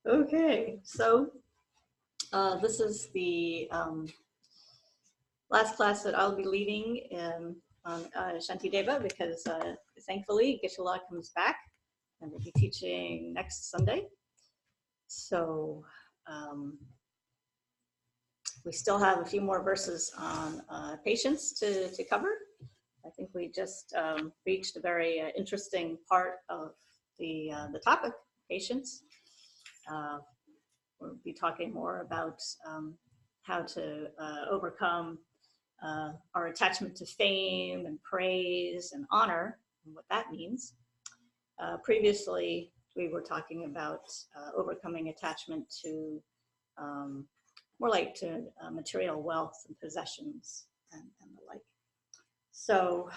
Okay, so this is the last class that I'll be leading on Shantideva because thankfully Geshe-la comes back and we'll be teaching next Sunday. So we still have a few more verses on patience to cover. I think we just reached a very interesting part of the topic, patience. We'll be talking more about how to overcome our attachment to fame and praise and honor and what that means. Previously, we were talking about overcoming attachment to more like to material wealth and possessions and the like. So,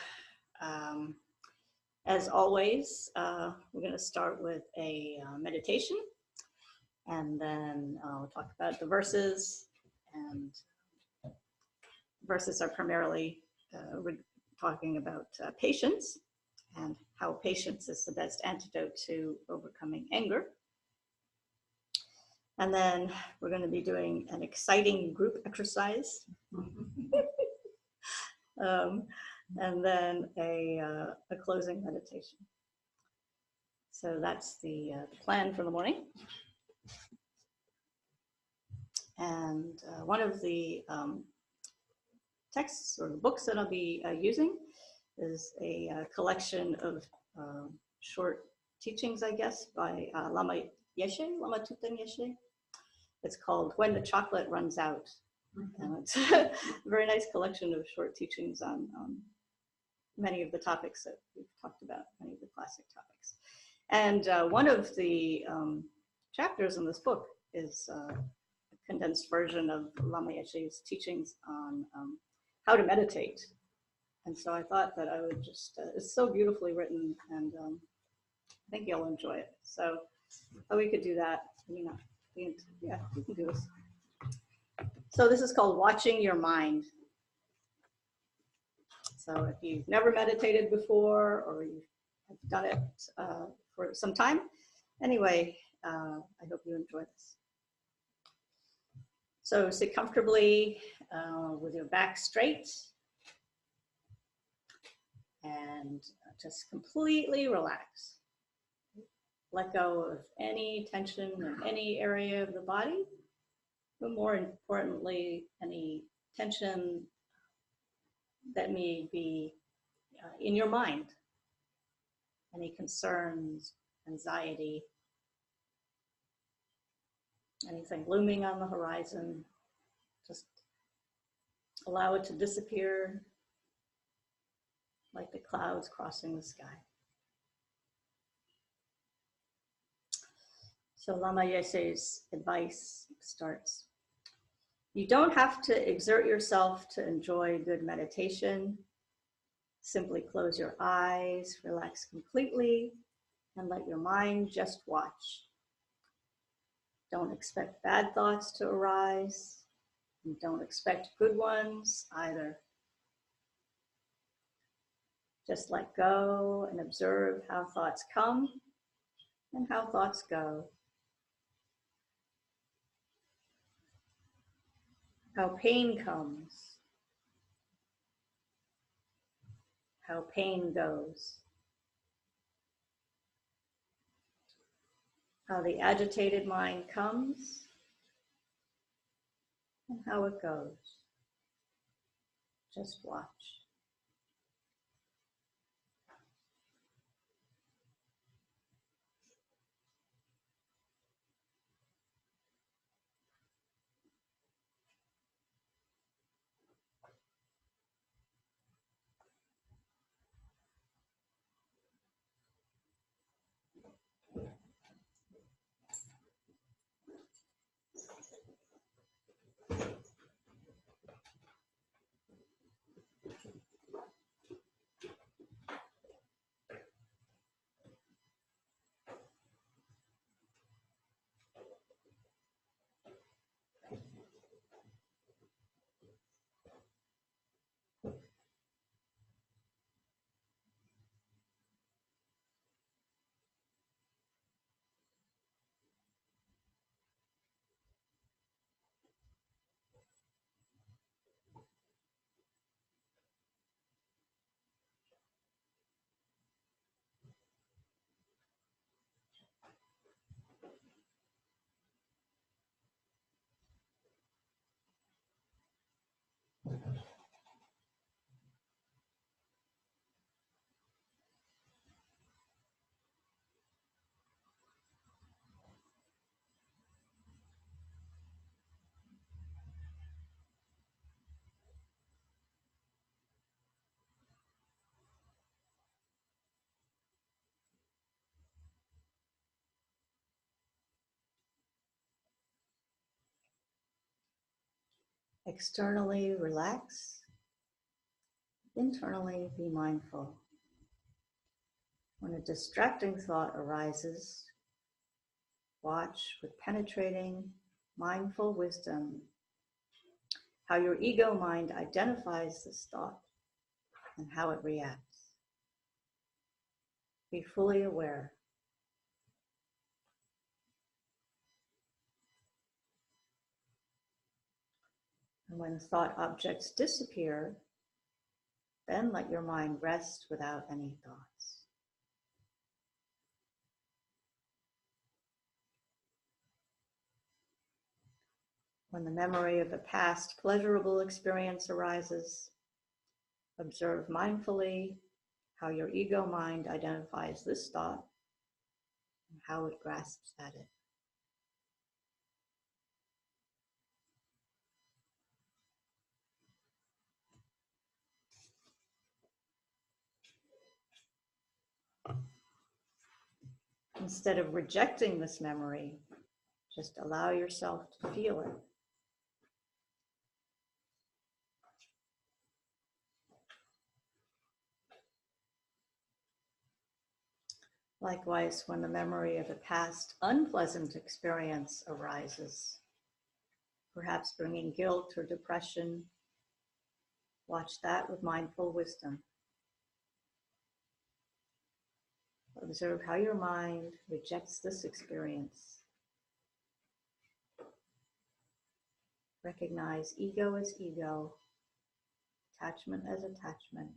as always, we're going to start with a meditation. And then we'll talk about the verses, and verses are primarily we're talking about patience and how patience is the best antidote to overcoming anger. And then we're going to be doing an exciting group exercise. And then a closing meditation. So that's the plan for the morning. And one of the texts or the books that I'll be using is a collection of short teachings, I guess, by Lama Tuten Yeshe. It's called When the Chocolate Runs Out. And it's a very nice collection of short teachings on many of the topics that we've talked about, many of the classic topics. And one of the chapters in this book is condensed version of Lama Yeshe's teachings on how to meditate. And so I thought that I would just, it's so beautifully written, and I think you'll enjoy it. So we could do that. Yeah, we can do this. So this is called Watching Your Mind. So if you've never meditated before, or you've done it for some time, anyway, I hope you enjoy this. So sit comfortably with your back straight and just completely relax. Let go of any tension in any area of the body, but more importantly, any tension that may be in your mind, any concerns, anxiety, anything looming on the horizon. Just allow it to disappear like the clouds crossing the sky. So Lama Yeshe's advice starts. You don't have to exert yourself to enjoy good meditation. Simply close your eyes, relax completely, and let your mind just watch. Don't expect bad thoughts to arise, and don't expect good ones either. Just let go and observe how thoughts come and how thoughts go. How pain comes, how pain goes. How the agitated mind comes and how it goes. Just watch. Externally, relax. Internally, be mindful. When a distracting thought arises, watch with penetrating, mindful wisdom how your ego mind identifies this thought and how it reacts. Be fully aware. And when thought objects disappear, then let your mind rest without any thoughts. When the memory of a past pleasurable experience arises, observe mindfully how your ego mind identifies this thought and how it grasps at it. Instead of rejecting this memory, just allow yourself to feel it. Likewise, when the memory of a past unpleasant experience arises, perhaps bringing guilt or depression, watch that with mindful wisdom. Observe how your mind rejects this experience. Recognize ego as ego, attachment as attachment,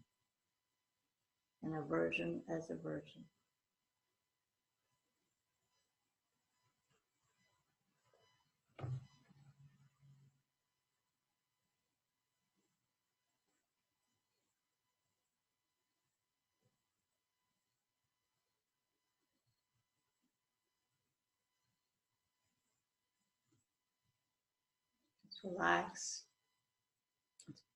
and aversion as aversion. Just relax.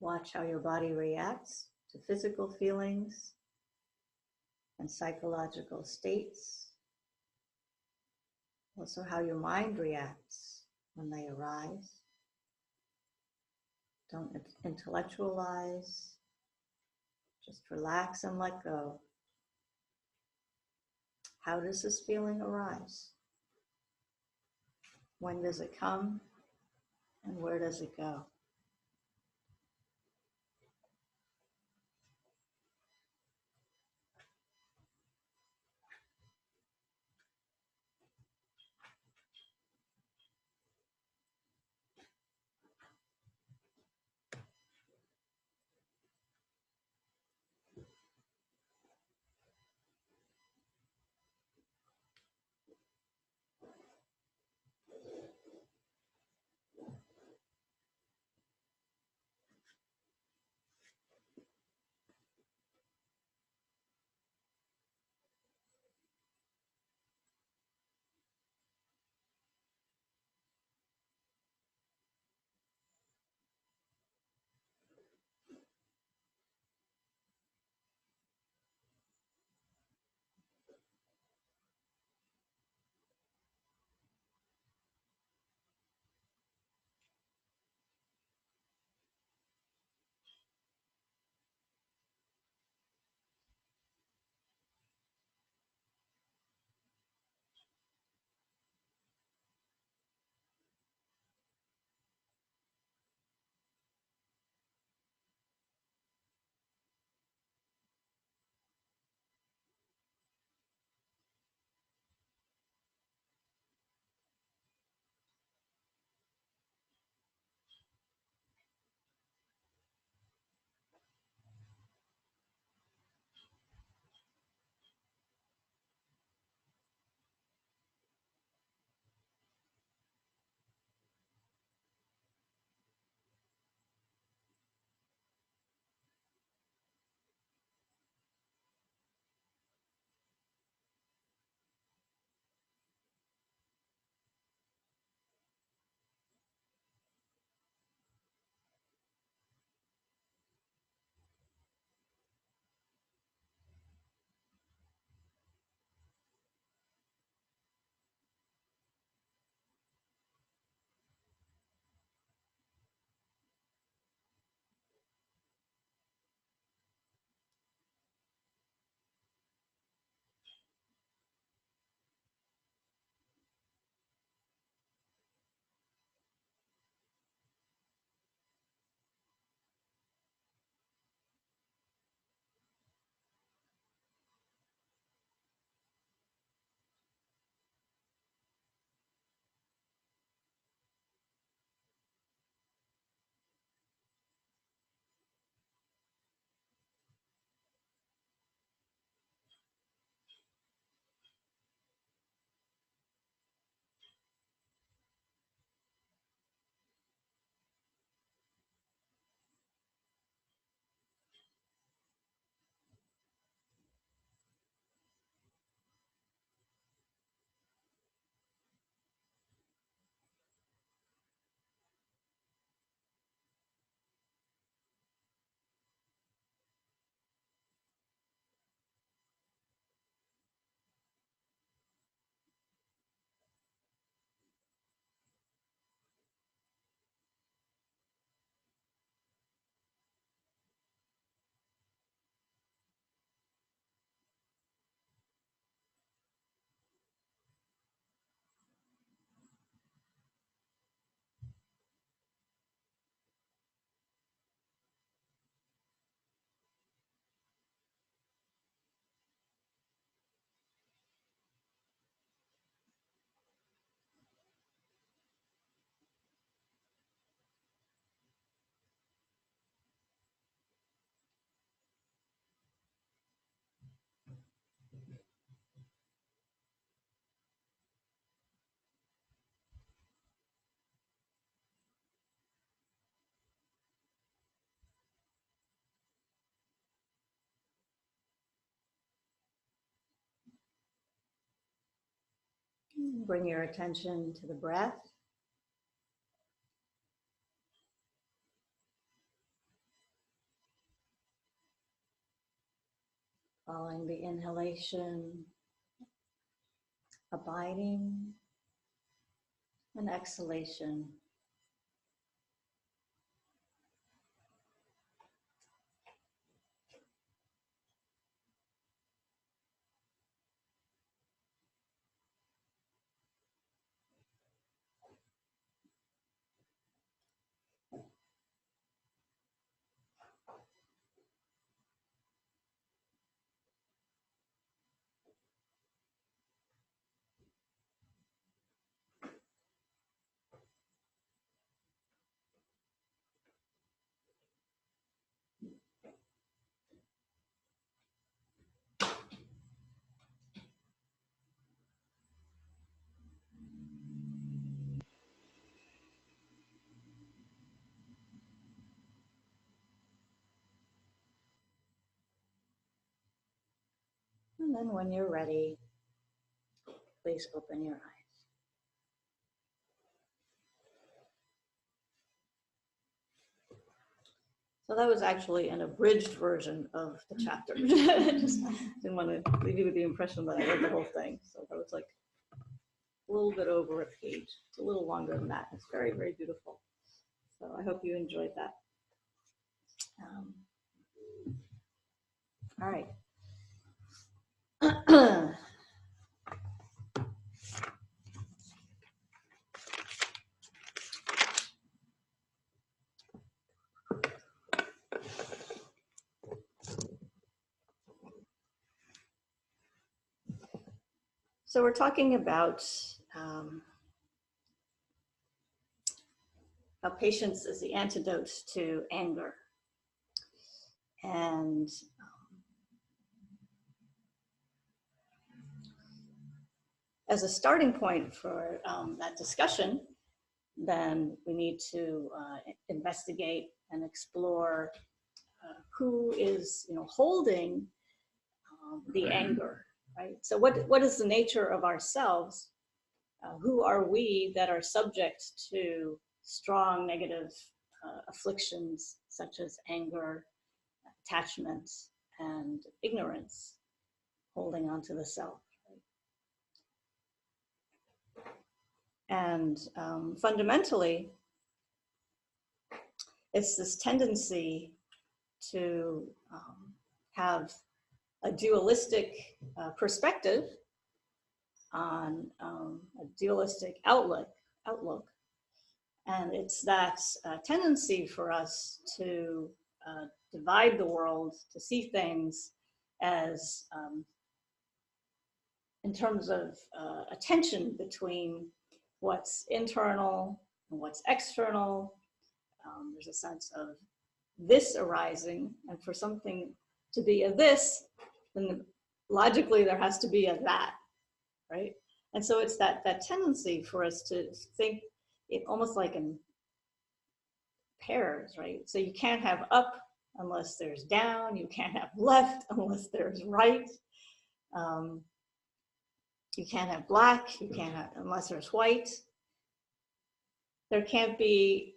Watch how your body reacts to physical feelings and psychological states. Also how your mind reacts when they arise. Don't intellectualize. Just relax and let go. How does this feeling arise? When does it come? And where does it go? Bring your attention to the breath. Following the inhalation, abiding, and exhalation. And then when you're ready, please open your eyes. So that was actually an abridged version of the chapter. Just didn't want to leave you with the impression that I read the whole thing. So that was like a little bit over a page. It's a little longer than that. It's very, very beautiful. So I hope you enjoyed that. All right. So we're talking about how patience is the antidote to anger. And as a starting point for that discussion, then we need to investigate and explore who is, holding the anger, right? So what is the nature of ourselves? Who are we that are subject to strong negative afflictions such as anger, attachment, and ignorance, holding on to the self? And fundamentally, it's this tendency to have a dualistic perspective on a dualistic outlook. And it's that tendency for us to divide the world, to see things as in terms of a tension between what's internal and what's external. There's a sense of this arising, and for something to be a this, then logically there has to be a that, right? And so it's that tendency for us to think it almost like in pairs, right? So you can't have up unless there's down. You can't have left unless there's right. You can't have black. You can't have unless there's white. There can't be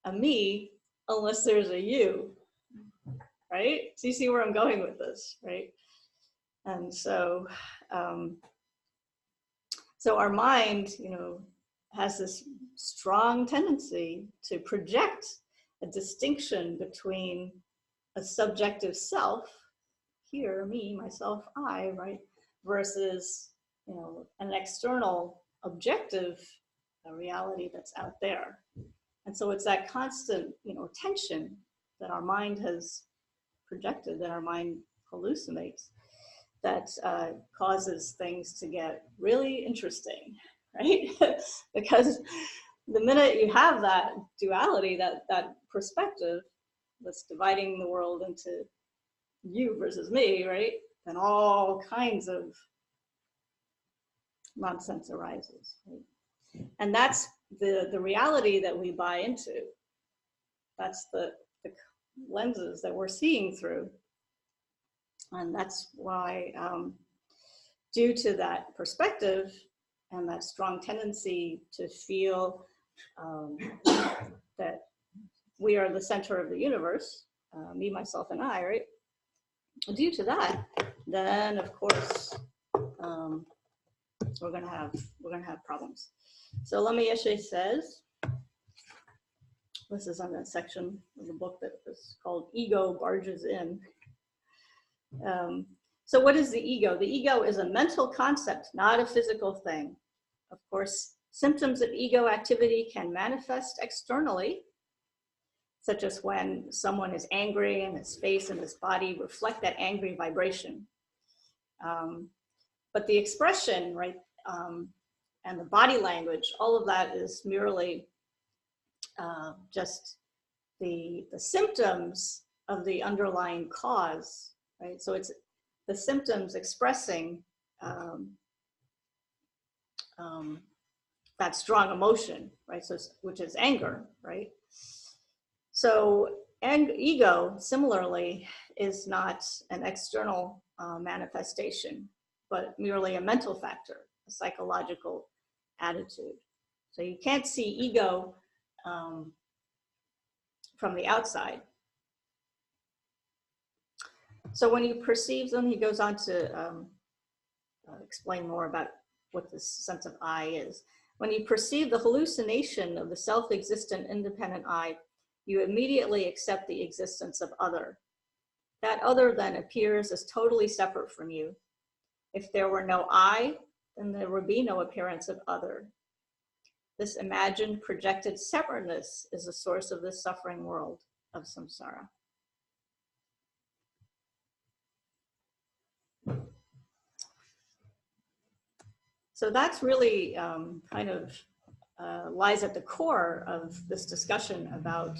a me unless there's a you, right? So you see where I'm going with this, right? And so, so our mind, has this strong tendency to project a distinction between a subjective self, here, me, myself, I, right, versus, an external objective reality that's out there. And so it's that constant, tension that our mind has projected, that our mind hallucinates, that causes things to get really interesting, right? Because the minute you have that duality, that perspective that's dividing the world into you versus me, right, then all kinds of nonsense arises, right? And that's the reality that we buy into. That's the lenses that we're seeing through. And that's why, due to that perspective, and that strong tendency to feel that we are the center of the universe, me, myself, and I, right? Due to that, then of course we're gonna have problems. So Lama Yeshe says, this is on that section of the book that is called "Ego Barges In." So what is the ego? The ego is a mental concept, not a physical thing. Of course, symptoms of ego activity can manifest externally, such as when someone is angry and his face and his body reflect that angry vibration. But the expression, right, and the body language, all of that is merely just the symptoms of the underlying cause, right? So it's the symptoms expressing that strong emotion, right? So, which is anger, right? So, ego, similarly, is not an external manifestation, but merely a mental factor, a psychological attitude. So you can't see ego from the outside. So when you perceive them, he goes on to explain more about what this sense of I is. When you perceive the hallucination of the self-existent independent I, you immediately accept the existence of other. That other then appears as totally separate from you. If there were no I, then there would be no appearance of other. This imagined projected separateness is the source of this suffering world of samsara. So that's really kind of lies at the core of this discussion about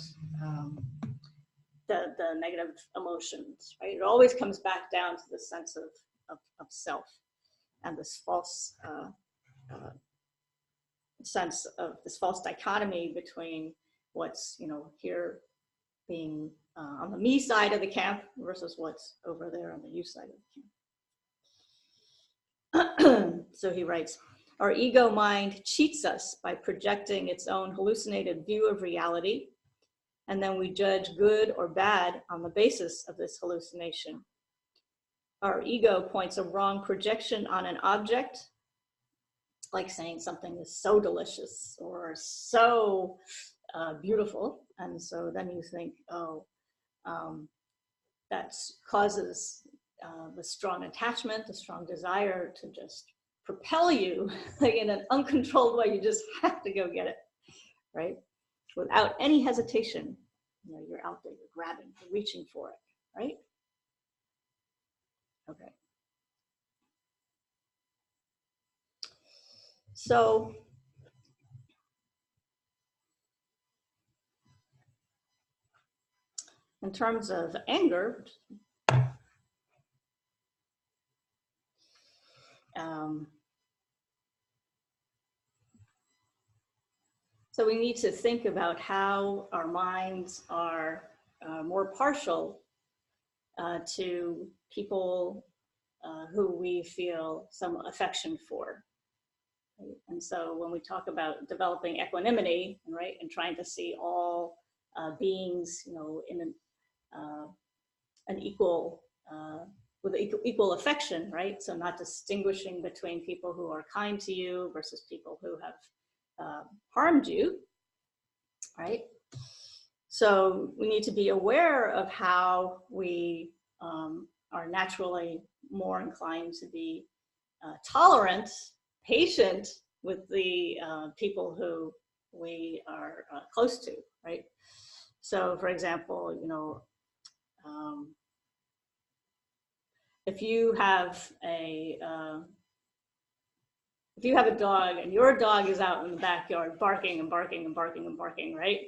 the negative emotions, right? It always comes back down to the sense of self and this false sense of this false dichotomy between what's, here being on the me side of the camp versus what's over there on the you side of the camp. So he writes, our ego mind cheats us by projecting its own hallucinated view of reality, and then we judge good or bad on the basis of this hallucination. Our ego points a wrong projection on an object, like saying something is so delicious or so beautiful, and so then you think, that causes the strong attachment, the strong desire to just propel you like in an uncontrolled way. You just have to go get it, right? Without any hesitation. You're out there, you're grabbing, you're reaching for it, right? Okay. So in terms of anger, so we need to think about how our minds are more partial to people who we feel some affection for. Right? And so when we talk about developing equanimity, right, and trying to see all beings, in an equal, with equal affection, right? So not distinguishing between people who are kind to you versus people who have harmed you, right? So we need to be aware of how we are naturally more inclined to be tolerant, patient with the people who we are close to, right? So for example, if you have a dog and your dog is out in the backyard barking and barking and barking and barking, right?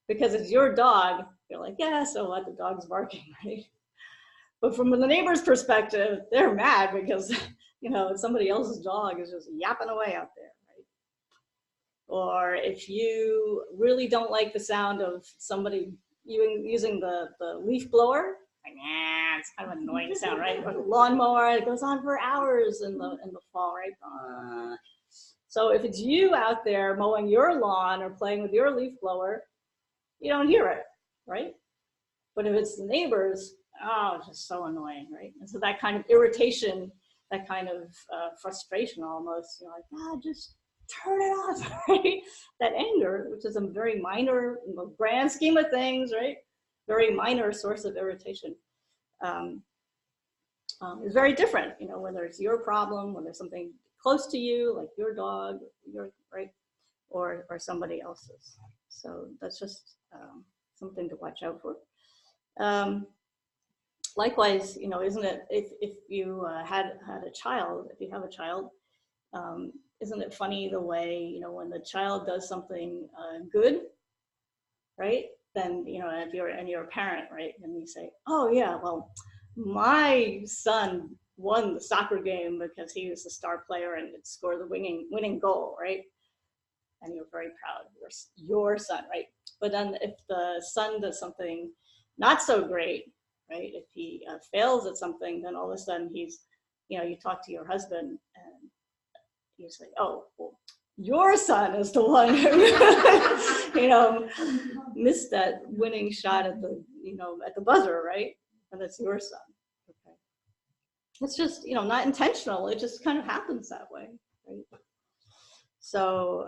Because it's your dog, you're like, yeah, so what, the dog's barking, right? But from the neighbor's perspective, they're mad because, somebody else's dog is just yapping away out there, right? Or if you really don't like the sound of somebody using the leaf blower, like, it's kind of an annoying sound, right? Or the lawnmower, it goes on for hours in the fall, right? So if it's you out there mowing your lawn or playing with your leaf blower, you don't hear it, right? But if it's the neighbors, oh, it's just so annoying, right? And so that kind of irritation, that kind of frustration almost, you're like, ah, just turn it off, right? That anger, which is a very minor, in the grand scheme of things, right? Very minor source of irritation, is very different, you know, whether it's your problem, when there's something close to you, like your dog, right, or somebody else's. So that's just something to watch out for. Likewise, you know, isn't it, if you had a child, if you have a child, isn't it funny the way, you know, when the child does something good, right? Then, you know, if you're a parent, right, and you say, oh yeah, well, my son won the soccer game because he was the star player and scored the winning goal, right? And you're very proud of your son, right? But then if the son does something not so great, right? If he fails at something, then all of a sudden he's, you know, you talk to your husband and you say, oh, well, your son is the one who, you know, missed that winning shot at the, you know, at the buzzer, right? And it's your son. Okay. It's just, you know, not intentional. It just kind of happens that way, right? So,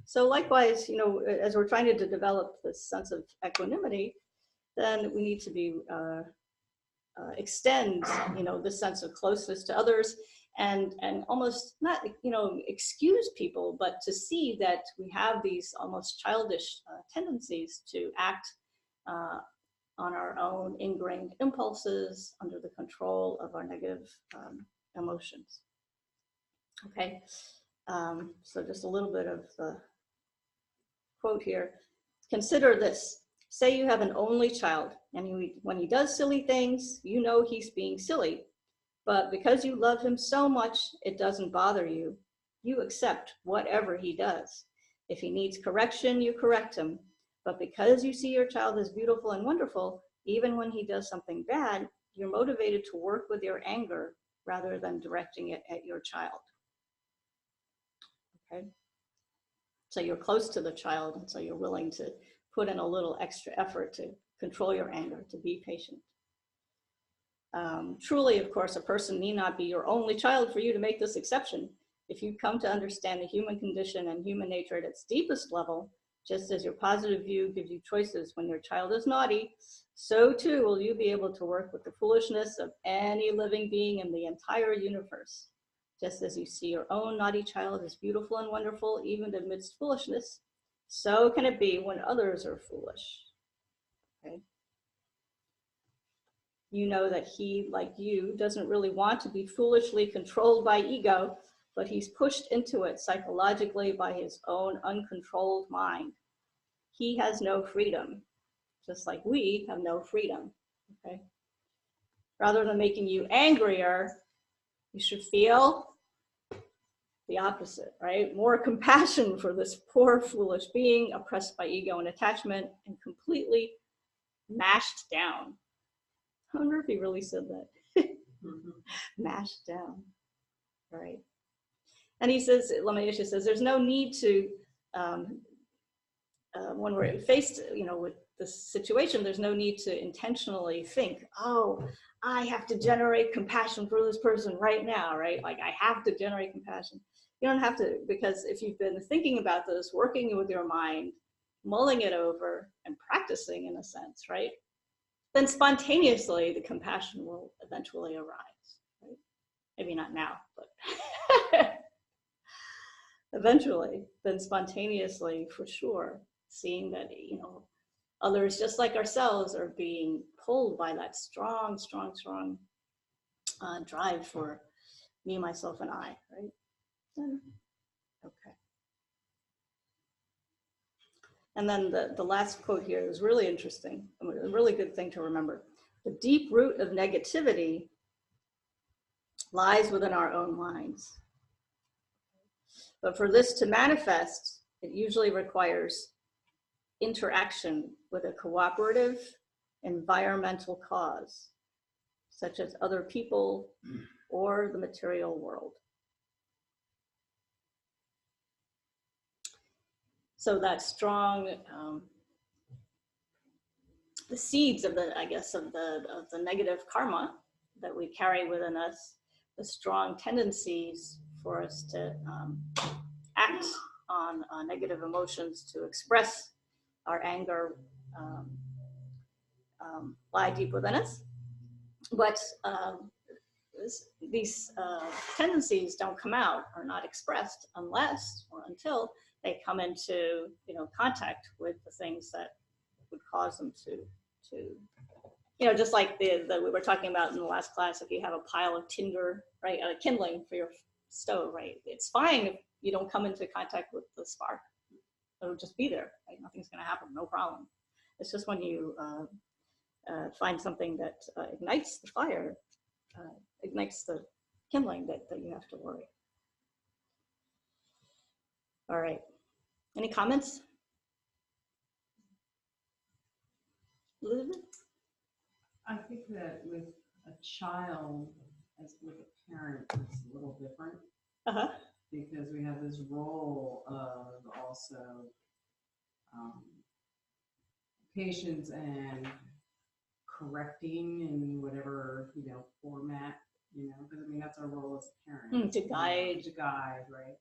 so likewise, you know, as we're trying to develop this sense of equanimity, then we need to be extend, you know, this sense of closeness to others, and almost not, you know, excuse people, but to see that we have these almost childish tendencies to act on our own ingrained impulses under the control of our negative emotions. Okay, so just a little bit of the quote here. Consider this. Say you have an only child, and when he does silly things, you know he's being silly. But because you love him so much, it doesn't bother you. You accept whatever he does. If he needs correction, you correct him. But because you see your child as beautiful and wonderful, even when he does something bad, you're motivated to work with your anger rather than directing it at your child. Okay? So you're close to the child, and so you're willing to put in a little extra effort to control your anger, to be patient. Truly, of course, a person need not be your only child for you to make this exception. If you come to understand the human condition and human nature at its deepest level, just as your positive view gives you choices when your child is naughty, so too will you be able to work with the foolishness of any living being in the entire universe. Just as you see your own naughty child as beautiful and wonderful, even amidst foolishness, so can it be when others are foolish. Okay? You know that he, like you, doesn't really want to be foolishly controlled by ego, but he's pushed into it psychologically by his own uncontrolled mind. He has no freedom, just like we have no freedom. Okay? Rather than making you angrier, you should feel the opposite, right? More compassion for this poor, foolish being oppressed by ego and attachment and completely mashed down. I wonder if he really said that. Mashed down, right? And he says, Lama Yeshe says, there's no need to, when we're faced, you know, with this situation, there's no need to intentionally think, oh, I have to generate compassion for this person right now, right? Like I have to generate compassion. You don't have to, because if you've been thinking about this, working with your mind, mulling it over and practicing in a sense, right? Then spontaneously the compassion will eventually arise, right? Maybe not now, but eventually, then spontaneously for sure, seeing that, you know, others just like ourselves are being pulled by that strong drive for me, myself, and I, right? Okay. And then the last quote here is really interesting, a really good thing to remember. The deep root of negativity lies within our own minds. But for this to manifest, it usually requires interaction with a cooperative environmental cause, such as other people or the material world. So that strong, the seeds of the, I guess, of the negative karma that we carry within us, the strong tendencies for us to act on negative emotions, to express our anger, lie deep within us. But these tendencies don't come out, or not expressed, unless or until they come into contact with the things that would cause them to just like the we were talking about in the last class. If you have a pile of tinder, right, kindling for your stove, right, it's fine if you don't come into contact with the spark. It'll just be there, right? Nothing's going to happen, no problem. It's just when you find something that ignites the fire, ignites the kindling, that you have to worry. All right. Any comments? Elizabeth? I think that with a child, as with a parent, it's a little different. Uh-huh. Because we have this role of also patience and correcting in whatever format, because I mean that's our role as a parent. To guide. To guide, right?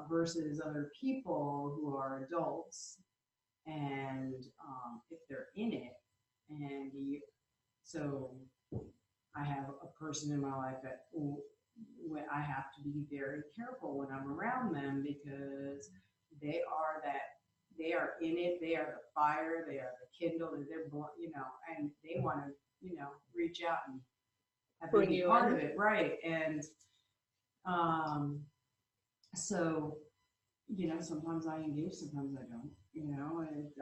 Versus other people who are adults, and if they're in it, and so I have a person in my life that when I have to be very careful when I'm around them, because they are in it, they are the fire, they are the kindle, they're and they want to reach out and have to be part of it, right? And so sometimes I engage, sometimes I don't, and it's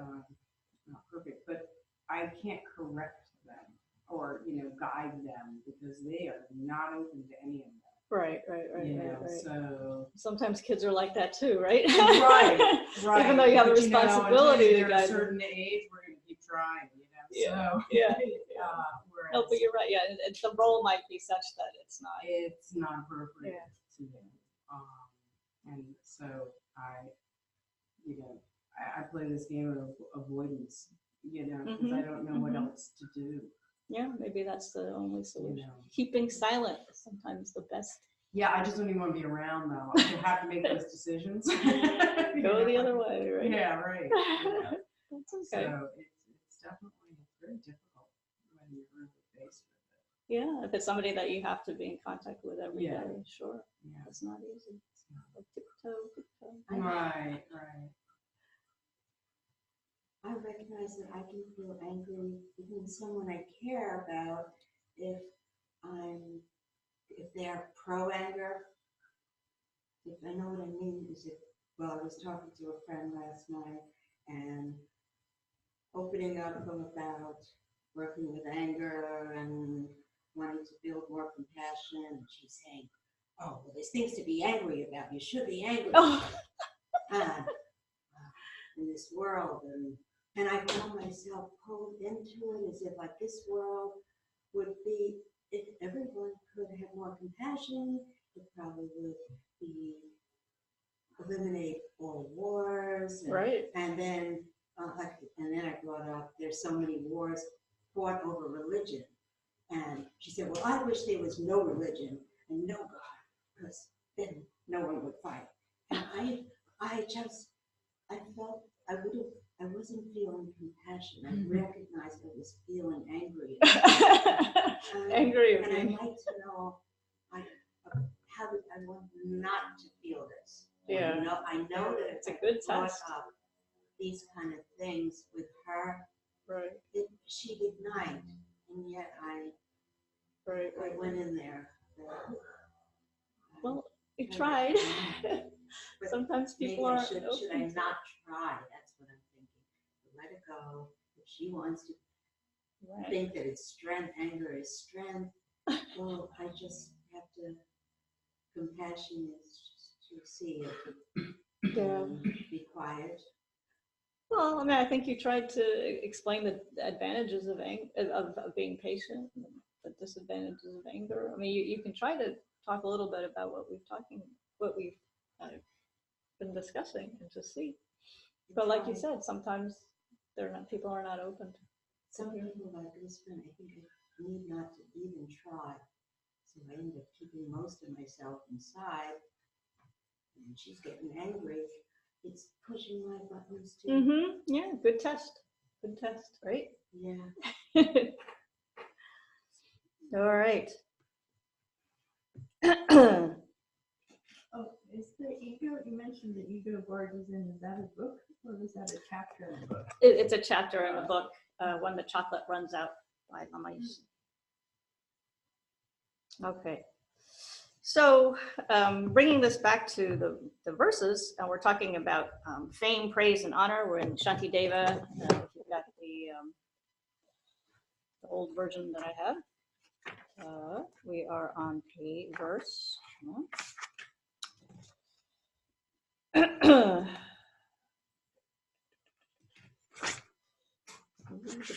not perfect, but I can't correct them or guide them, because they are not open to any of that. Right. So sometimes kids are like that too, right? Right. Even though you have a responsibility to guide them. At a certain age, we're going to keep trying, Yeah. So, yeah. Whereas, No, but you're right. Yeah, the role might be such that it's not appropriate to them. And so I play this game of avoidance, because I don't know what else to do. Yeah, maybe that's the only solution. Keeping silent is sometimes the best. Yeah, I just don't even want to be around, though. I have to make those decisions. Go the other way, right? Yeah, right. That's okay. So it's definitely very difficult when you're really faced with it. Yeah, if it's somebody that you have to be in contact with every day, sure. Yeah. It's not easy. Like tiptoe. Right. I recognize that I can feel angry even with someone I care about if they're pro-anger. If I know what I mean, I was talking to a friend last night and opening up about working with anger and wanting to build more compassion. And she's saying, "Oh, well, there's things to be angry about. You should be angry in this world." And I found myself pulled into it as if like this world would be, if everyone could have more compassion, it probably would be eliminate all wars. Right. And then I brought up there's so many wars fought over religion. And she said, well, I wish there was no religion and no God, because then no one would fight. And I felt I wasn't feeling compassion. I recognized I was feeling angry. Angry. And I'd like to know how I want not to feel this. Yeah. I know that it's a good test. Up these kind of things with her. Right. She denied, and yet I went in there. Well, you tried. Sometimes people are. Should I not try? That's what I'm thinking. Let it go. If she wants to think that it's strength, anger is strength, well, I just have to. Compassion is to see it. Be quiet. Well, I mean, I think you tried to explain the advantages of being patient, and the disadvantages of anger. I mean, you can try to talk a little bit about what we've been discussing, and just see. But like you said, sometimes people are not open to. Some people like this one, I think I need not to even try. So I end up keeping most of myself inside. And she's getting angry. It's pushing my buttons too. Mm-hmm. Yeah, good test. Good test, right? Yeah. All right. Oh, is the ego, you mentioned the ego word is that a book or is that a chapter in the book? It's a chapter in the book, When the Chocolate Runs Out by Lama Yeshe. Okay. So bringing this back to the verses, and we're talking about fame, praise, and honor. We're in Shantideva. If you've got the old version that I have. We are on verse. The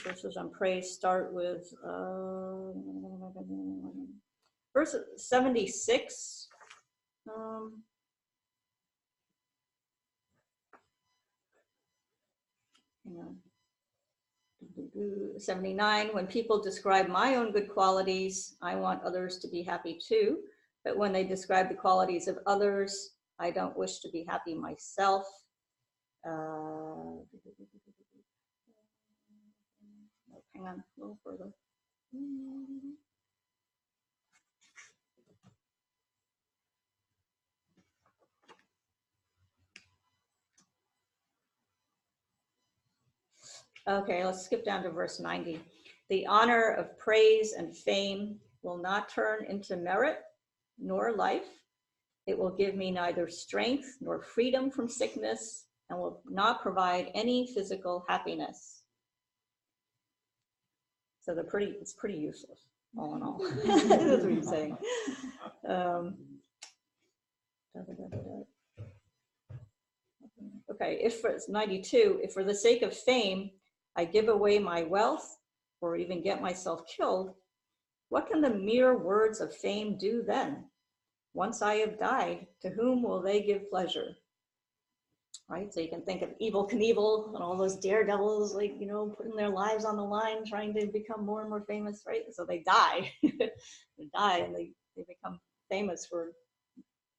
verses on praise start with verse 76. Hang on. 79, when people describe my own good qualities, I want others to be happy too. But when they describe the qualities of others, I don't wish to be happy myself. Hang on, a little further. Okay, let's skip down to verse 90. The honor of praise and fame will not turn into merit nor life. It will give me neither strength nor freedom from sickness and will not provide any physical happiness. So it's pretty useless, all in all. That's what he's saying. Okay, if for 92, if for the sake of fame, I give away my wealth or even get myself killed, what can the mere words of fame do then? Once I have died, to whom will they give pleasure? Right, so you can think of Evel Knievel and all those daredevils, like, putting their lives on the line, trying to become more and more famous, right? So they die, they die, and they become famous for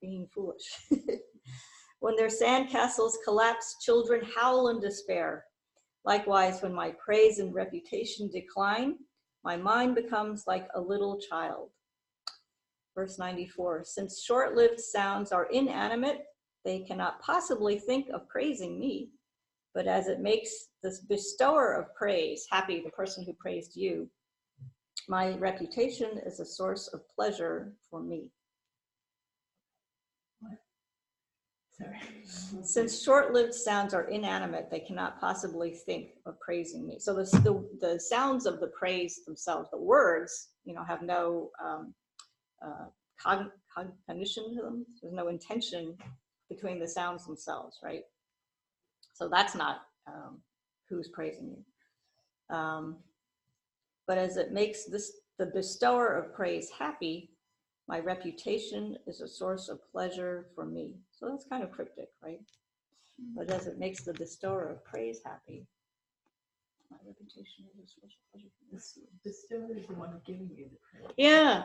being foolish. When their sandcastles collapse, children howl in despair. Likewise, when my praise and reputation decline, my mind becomes like a little child. Verse 94, since short-lived sounds are inanimate, they cannot possibly think of praising me. But as it makes this bestower of praise happy, the person who praised you, my reputation is a source of pleasure for me. What? Sorry. Since short-lived sounds are inanimate, they cannot possibly think of praising me. So the sounds of the praise themselves, the words, have no cognition to them. There's no intention between the sounds themselves, right? So that's not who's praising you. But as it makes the bestower of praise happy, my reputation is a source of pleasure for me. So that's kind of cryptic, right? But as it makes the bestower of praise happy, my reputation is a source of pleasure for me. The bestower is the one giving you the praise. Yeah.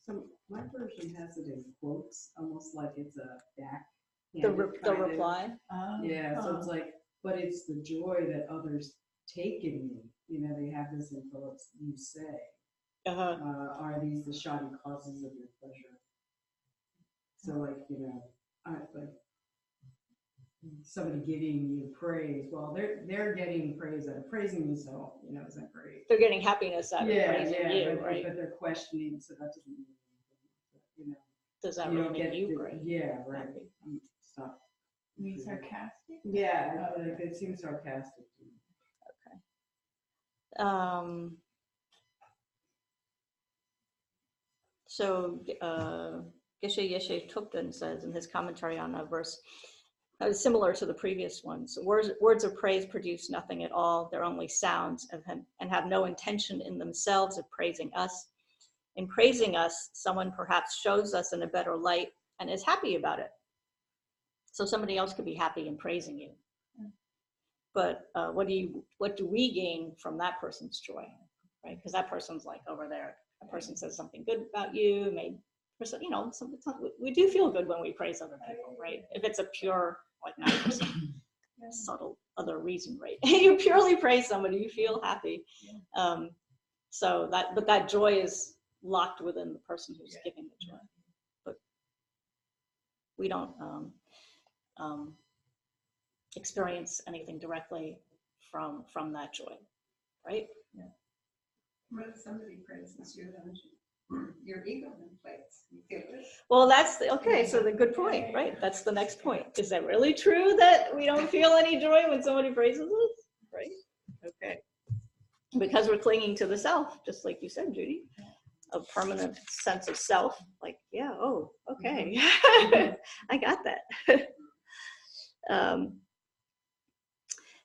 So my version has it in quotes, almost like it's a back. The reply. Yeah, so it's like, but it's the joy that others take in me. They have this in quotes. You say, are these the shoddy causes of your pleasure? So like, like somebody giving you praise. Well, they're getting praise out of praising me, so isn't that great? They're getting happiness out of praising you, but, right? But they're questioning, so that doesn't mean anything. Does that really make you great? Yeah, right. Stop. Being sarcastic? Yeah, it seems sarcastic to me. Okay. So Geshe Yeshe Tupten says in his commentary on that verse, similar to the previous ones, words of praise produce nothing at all. They're only sounds and have no intention in themselves of praising us. In praising us, someone perhaps shows us in a better light and is happy about it. So somebody else could be happy and praising you. But what do we gain from that person's joy, right? Because that person's like over there. A person says something good about you, you know, we do feel good when we praise other people, right? If it's a pure, like 9% subtle other reason, right? You purely praise somebody, you feel happy. So but that joy is locked within the person who's giving the joy. But we don't experience anything directly from that joy, right? When somebody praises you, then your ego inflates. You feel good. Well, okay, so the good point, right? That's the next point. Is that really true that we don't feel any joy when somebody praises us, right? Okay. Because we're clinging to the self, just like you said, Judy. A permanent sense of self, like, yeah, oh, okay. I got that.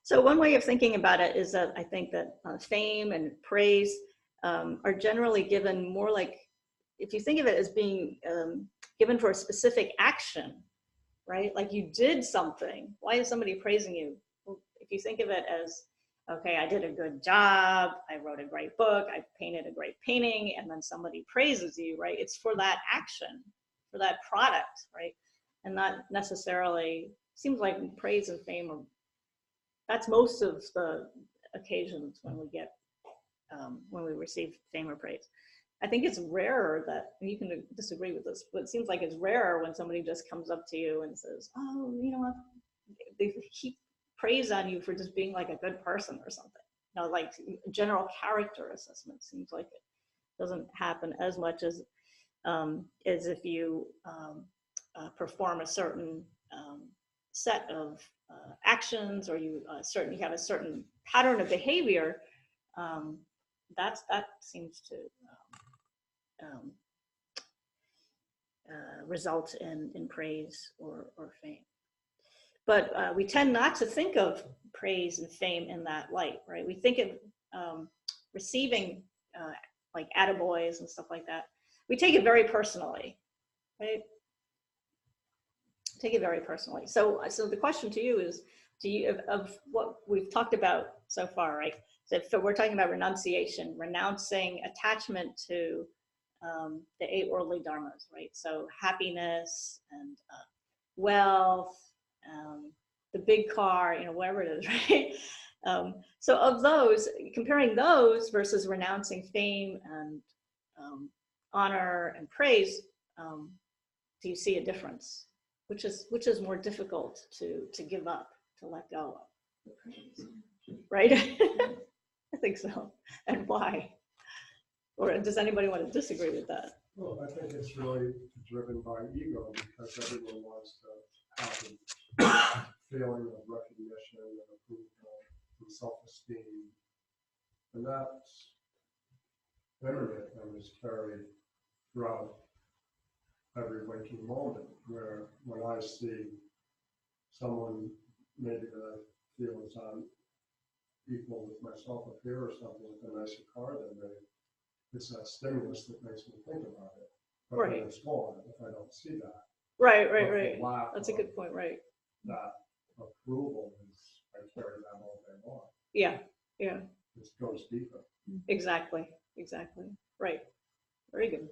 So one way of thinking about it is that I think that fame and praise are generally given more like, if you think of it as being given for a specific action, right? Like you did something. Why is somebody praising you? Well, if you think of it as, okay, I did a good job, I wrote a great book, I painted a great painting, and then somebody praises you, right? It's for that action, for that product, right? And not necessarily, seems like praise and fame are, that's most of the occasions when we get, when we receive fame or praise. I think it's rarer that, and you can disagree with this, but it seems like it's rarer when somebody just comes up to you and says, oh, you know what, they heap praise on you for just being like a good person or something. You know, like general character assessment seems like it doesn't happen as much as if you perform a certain set of actions, or you have a certain pattern of behavior. That seems to result in praise or fame. But we tend not to think of praise and fame in that light, right? We think of receiving like attaboys and stuff like that. We take it very personally, right? Take it very personally. So the question to you is, of what we've talked about so far, right? So we're talking about renunciation, renouncing attachment to the 8 worldly dharmas, right? So happiness and wealth, the big car, you know, whatever it is, right? So of those, comparing those versus renouncing fame and honor and praise, do you see a difference? Which is more difficult to give up, to let go of, right? I think so. And why? Or does anybody want to disagree with that? Well, I think it's really driven by ego, because everyone wants to have a feeling of recognition and approval and self-esteem. And that's intimate and is carried throughout every waking moment, where when I see someone maybe that I feel is on equal with myself up here or something with a nicer car than me, it's that stimulus that makes me think about it. But right. When it's gone, if I don't see that. Right. That's a good point, right. That approval is, I carry that all day long. Yeah. It goes deeper. Exactly. Right. Very good.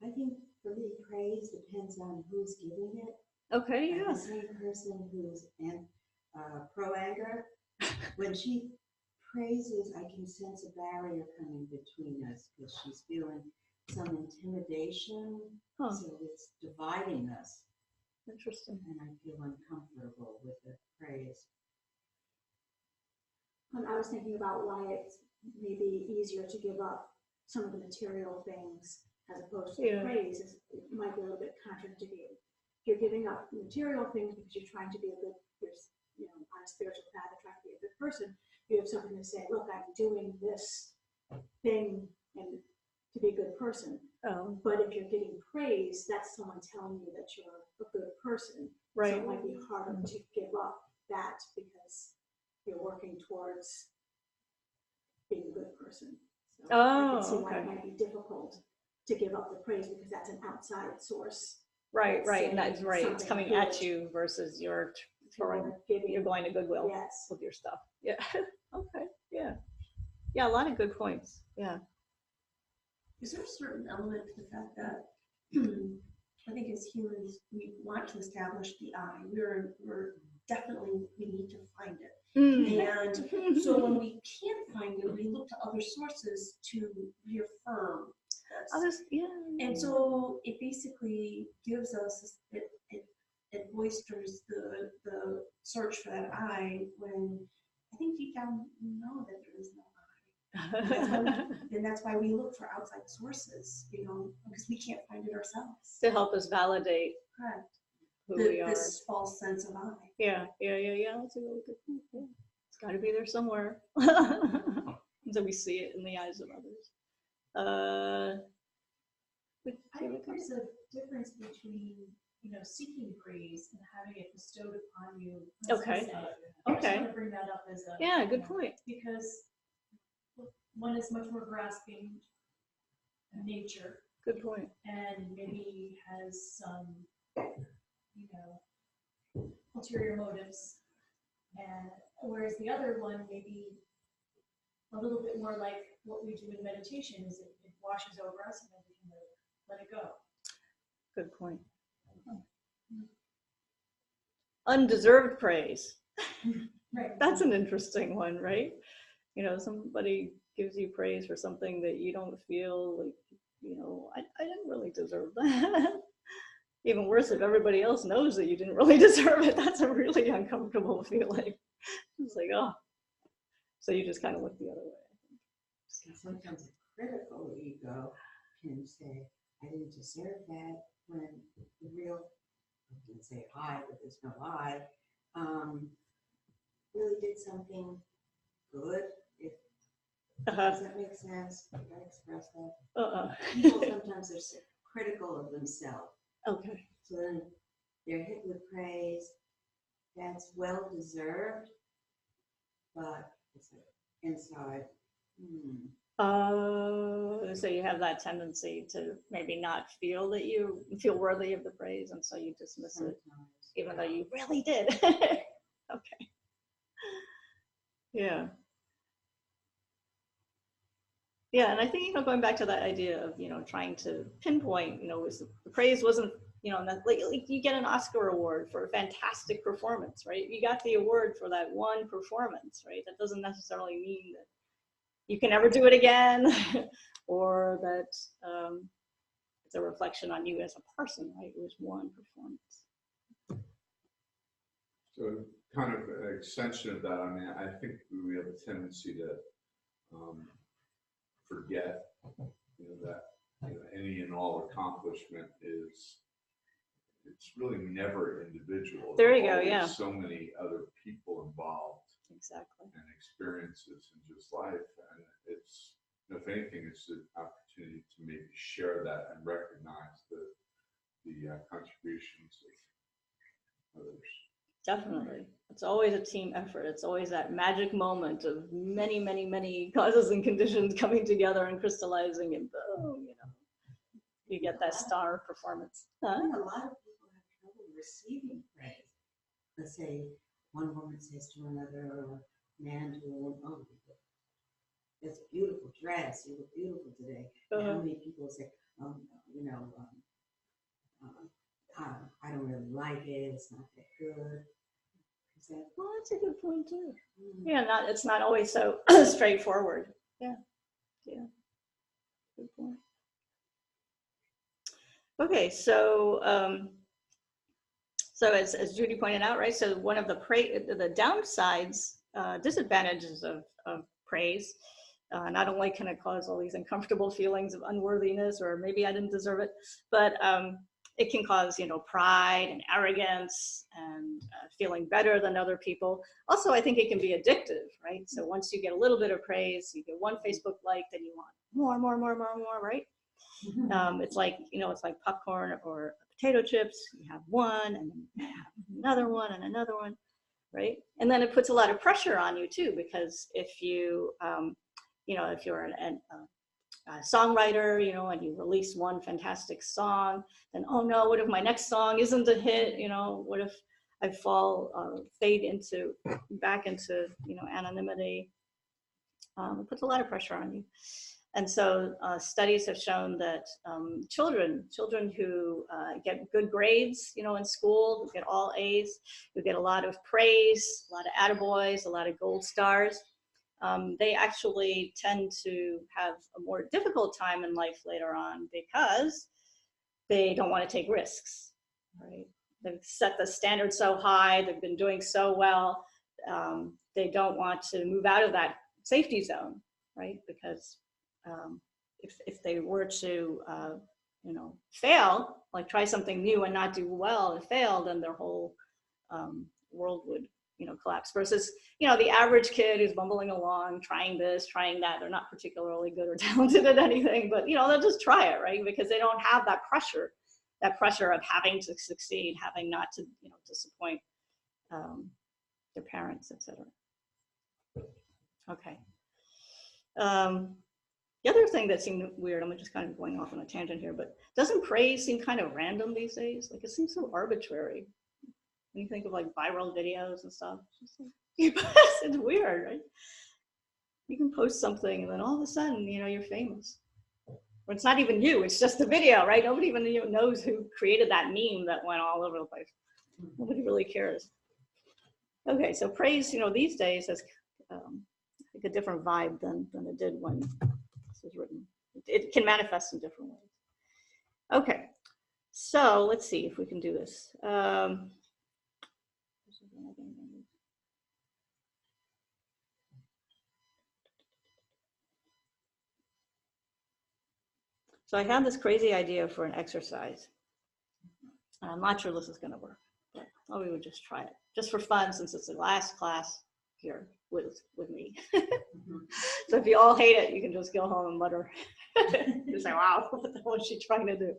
I think for me, praise depends on who's giving it. Okay, yeah. The same person who's pro-anger, when she praises, I can sense a barrier coming between us, because she's feeling some intimidation. So it's dividing us. Interesting. And I feel uncomfortable with the praise. I was thinking about why it's maybe easier to give up some of the material things as opposed to praise. It might be a little bit contradictory. You're giving up material things because you're trying to be a good, on a spiritual path, you're trying to be a good person. You have something to say, look, I'm doing this thing and to be a good person. But if you're getting praise, that's someone telling you that you're a good person. Right. So it might be harder to give up that because you're working towards being a good person. So I can see why it might be difficult to give up the praise, because that's an outside source Right, right, and that's saying right. It's something coming at good. you versus you're throwing, You're giving- you're going to Goodwill Yes. with your stuff. Yeah. Okay. Yeah. Yeah. A lot of good points. Yeah. Is there a certain element to the fact that I think as humans we want to establish the I? We're definitely we need to find it. And so when we can't find it, we look to other sources to reaffirm this. Others, yeah. And so it basically gives us, it bolsters the search for that I, when I think deep down we know that there is no I. And that's why we look for outside sources, you know, because we can't find it ourselves. To help us validate Correct. who we are. This false sense of I. Yeah. That's a really good point. Yeah. It's got to be there somewhere. So we see it in the eyes of others. I think there's a difference between, seeking praise and having it bestowed upon you. Okay. I just want to bring that up as a. Yeah, good point. Because one is much more grasping nature Good point. and maybe has some, ulterior motives. And whereas the other one may be a little bit more like what we do in meditation is it washes over us and then we can let it go. Good point. Undeserved praise. Right. That's an interesting one, right? Somebody gives you praise for something that you don't feel like, I didn't really deserve that. Even worse, if everybody else knows that you didn't really deserve it, that's a really uncomfortable feeling. It's like, oh. So you just kind of look the other way. And sometimes a critical ego can say, I didn't deserve that, when the real, I can say I, but there's no I, really did something good. Does that make sense? Did I express that? People sometimes are critical of themselves. Okay. So then they're hit with praise. That's well deserved, but it's inside. So you have that tendency to maybe not feel that you feel worthy of the praise, and so you dismiss it, even though you really did. Okay. Yeah. Yeah, and I think, going back to that idea of, trying to pinpoint, the praise wasn't, like you get an Oscar award for a fantastic performance, right? You got the award for that one performance, right? That doesn't necessarily mean that you can never do it again, or that it's a reflection on you as a person, right? It was one performance. So kind of an extension of that, I think we have a tendency to forget that any and all accomplishment it's really never individual. There you go, There's yeah. so many other people involved. Exactly. And experiences in just life, and it's, if anything, it's an opportunity to maybe share that and recognize the contributions of others. Definitely. It's always a team effort. It's always that magic moment of many, many, many causes and conditions coming together and crystallizing, and boom, you get that star performance. Huh? A lot of people have trouble receiving praise. Let's say one woman says to another, or a man to a woman, oh, that's a beautiful dress, you look beautiful today. And how many people say, oh, I don't really like it, it's not that good. Well, that's a good point too. Yeah, it's not always so straightforward. Yeah. Good point. Okay, so as Judy pointed out, right? So one of the downsides, disadvantages of praise, not only can it cause all these uncomfortable feelings of unworthiness, or maybe I didn't deserve it, but it can cause, pride and arrogance and feeling better than other people. Also, I think it can be addictive, right? So once you get a little bit of praise, you get one Facebook like, then you want more, right? It's like, it's like popcorn or potato chips. You have one and then you have another one and another one, right? And then it puts a lot of pressure on you too, because if you, if you're songwriter, you know, and you release one fantastic song, then, oh no, what if my next song isn't a hit? You know, what if I fade back into, you know, anonymity? It puts a lot of pressure on you. And so studies have shown that children who get good grades, you know, in school, who get all A's, who get a lot of praise, a lot of attaboys, a lot of gold stars, they actually tend to have a more difficult time in life later on because they don't want to take risks, right? They've set the standard so high, they've been doing so well, they don't want to move out of that safety zone, right? Because if they were to, you know, fail, like try something new and not do well and fail, then their whole world would, you know, collapse. Versus, you know, the average kid who's bumbling along, trying this, trying that, they're not particularly good or talented at anything, but, you know, they'll just try it, right? Because they don't have that pressure of having to succeed, having not to, you know, disappoint their parents, etc. Okay. The other thing that seemed weird, I'm just kind of going off on a tangent here, but doesn't praise seem kind of random these days? Like, it seems so arbitrary. When you think of like viral videos and stuff, it's weird, right? You can post something and then all of a sudden, you know, you're famous. Or it's not even you, it's just the video, right? Nobody even knows who created that meme that went all over the place. Nobody really cares. Okay, so praise, you know, these days has like a different vibe than it did when this was written. It can manifest in different ways. Okay, so let's see if we can do this. So I had this crazy idea for an exercise. I'm not sure this is going to work, but we would just try it, just for fun, since it's the last class here with me. So if you all hate it, you can just go home and mutter. You say, wow, what the hell is she trying to do?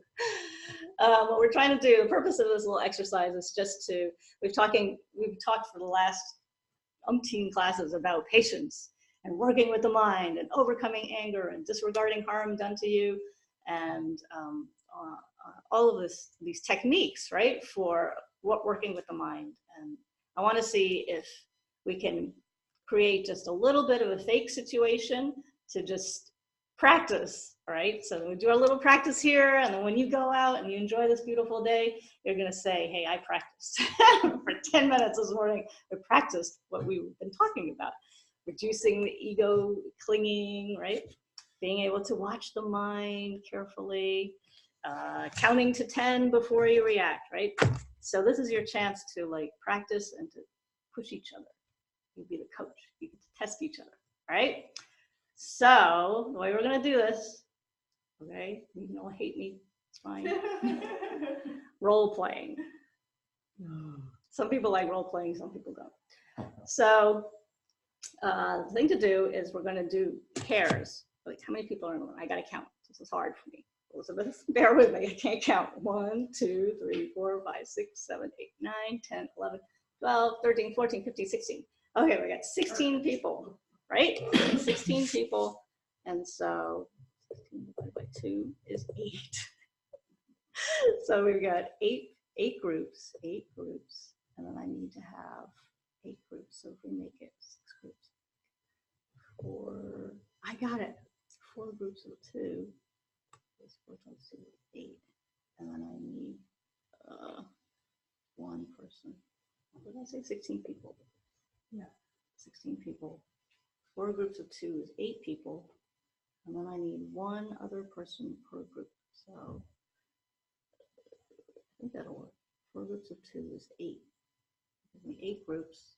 What we're trying to do, the purpose of this little exercise is just to, we've talked for the last umpteen classes about patience and working with the mind and overcoming anger and disregarding harm done to you, and all of these techniques, right, for working with the mind. And I want to see if we can create just a little bit of a fake situation to just practice, right? So we do our little practice here, and then when you go out and you enjoy this beautiful day, you're going to say, hey, I practiced for 10 minutes this morning. I practiced what we've been talking about, reducing the ego clinging, right? Being able to watch the mind carefully, counting to 10 before you react, right? So this is your chance to like practice and to push each other. You be the coach. You get to test each other, right? So the way we're gonna do this, okay? You can all hate me, it's fine. Role playing. Some people like role playing, some people don't. So the thing to do is we're gonna do pairs. Like, how many people are in the room? I gotta count. This is hard for me. Elizabeth, bear with me. I can't count. 1, 2, 3, 4, 5, 6, 7, 8, 9, 10, 11, 12, 13, 14, 15, 16. Okay, we got 16 people, right? 16 people. And so 16 divided by 2 is 8. So we've got eight groups. And then I need to have 8 groups. So if we make it 6 groups, 4, I got it. 4 groups of 2. 4 times 2 is 8. And then I need 1 person. What did I say? 16 people. Yeah. 16 people. 4 groups of 2 is 8 people. And then I need 1 other person per group. So I think that'll work. 4 groups of 2 is 8. Give me 8 groups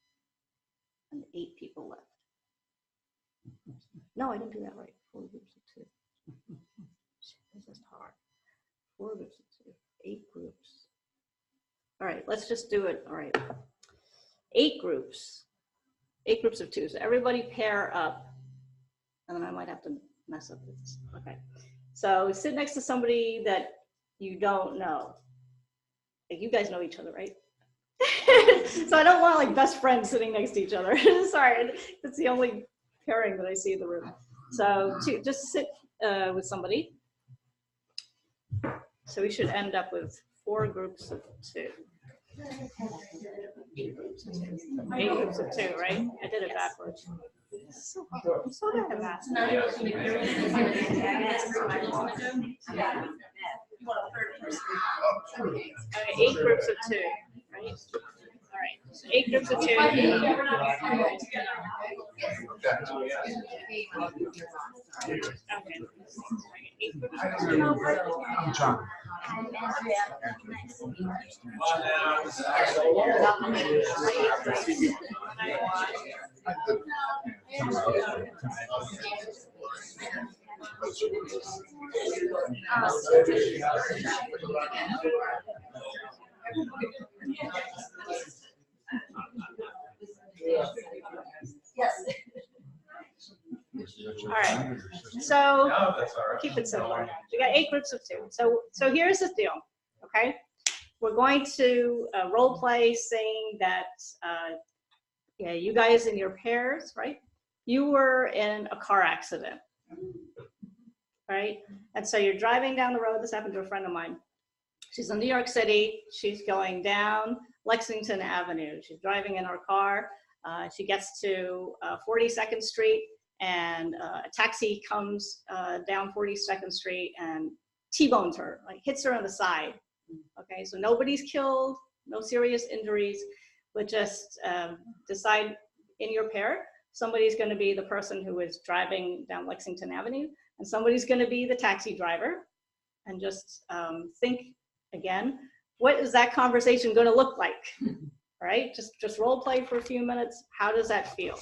and 8 people left. No, I didn't do that right. 4 groups of 2. This is hard. 4 groups of 2, 8 groups. All right, let's just do it. All right, 8 groups. 8 groups of 2. So everybody pair up, and then I might have to mess up this. Okay, so sit next to somebody that you don't know. Like, you guys know each other, right? So I don't want like best friends sitting next to each other. Sorry, it's the only pairing that I see in the room. So just sit with somebody. So we should end up with 4 groups of 2. 8 groups of 2, right? I did it backwards. So hard. I'm so bad at math. 8 groups of 2, right? All right, so 8 groups of 2. Okay. 8 groups of 2. All right, so we'll keep it simple. We got 8 groups of 2. So here's the deal, okay? We're going to role play saying that yeah, you guys in your pairs, right? You were in a car accident, right? And so you're driving down the road. This happened to a friend of mine. She's in New York City. She's going down Lexington Avenue. She's driving in her car. She gets to 42nd Street, and a taxi comes down 42nd Street and T-bones her, like hits her on the side. Okay, so nobody's killed, no serious injuries, but just decide in your pair, somebody's going to be the person who is driving down Lexington Avenue, and somebody's going to be the taxi driver. And just think again, what is that conversation going to look like? Right? Just role play for a few minutes. How does that feel?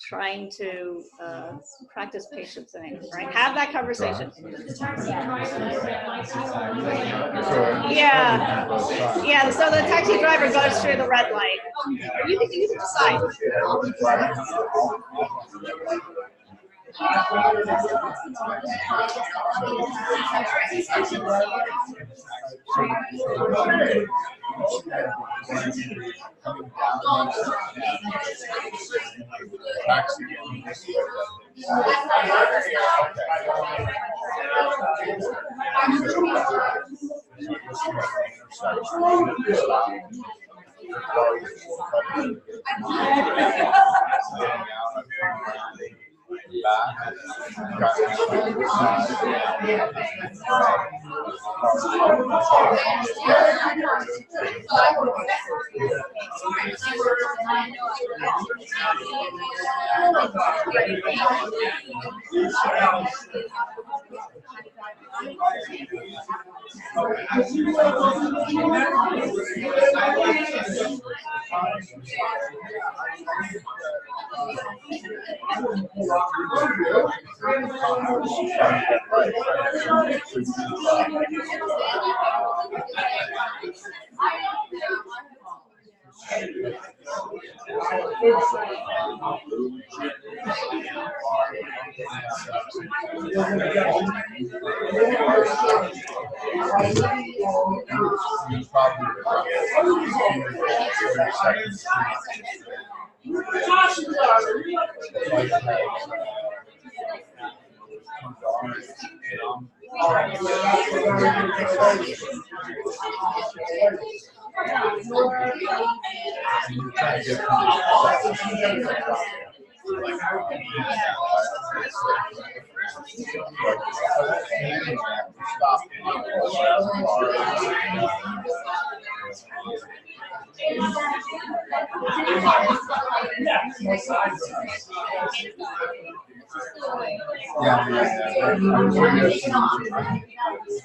Trying to practice patience and anger, right? Have that conversation. Yeah, so the taxi driver goes through the red light. You can decide.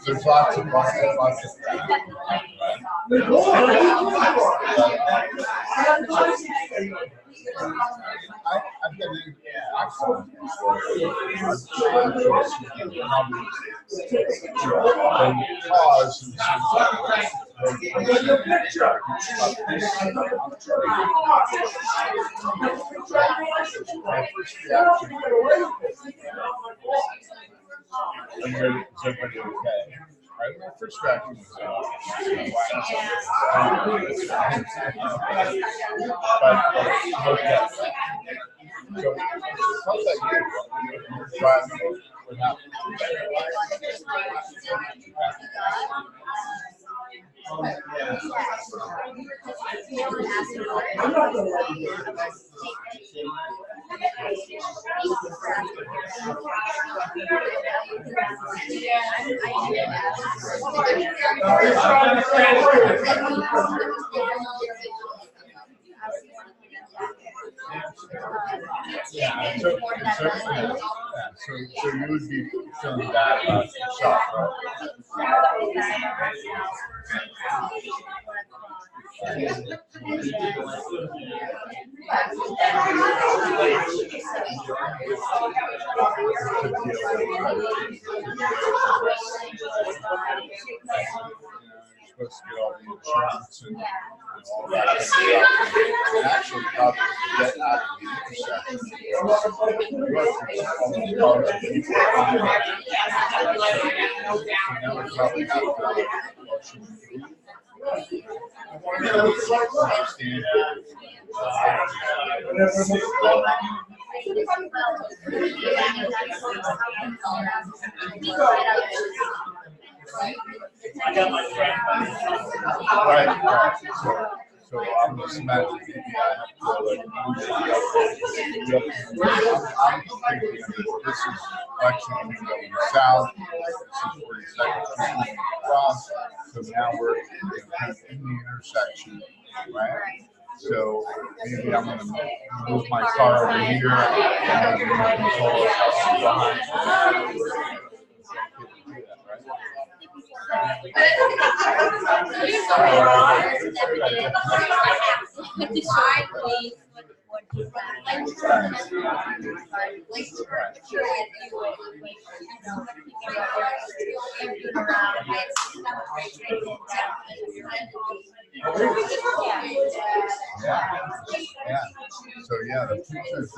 There's lots of I've been in accidents before. Pause and is everybody okay? Right, my first reaction was, but okay. So, how's that you? You're driving. What happened? Yeah, so you would be feeling bad about yourself, supposed to get all the insurance and all that kind of stuff. And actually, probably get out of the intersection. All these cars and people are on the road. So now we probably have to stand right. So I'm just imagining maybe I have to like move it up. I'm thinking this is actually going south. This is 42nd Street across. So now we're kind of in the intersection, right? So maybe I'm going to move my car over here and maybe control it behind. Yeah. So yeah, the future is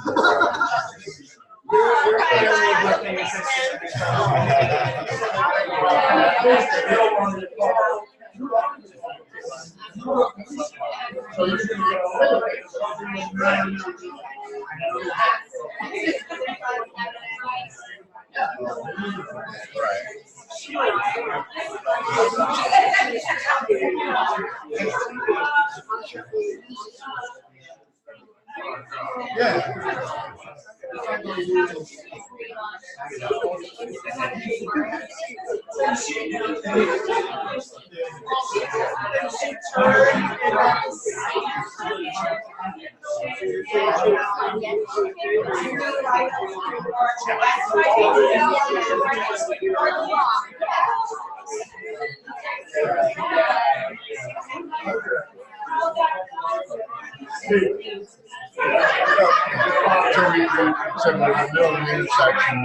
So we're in the middle of the intersection,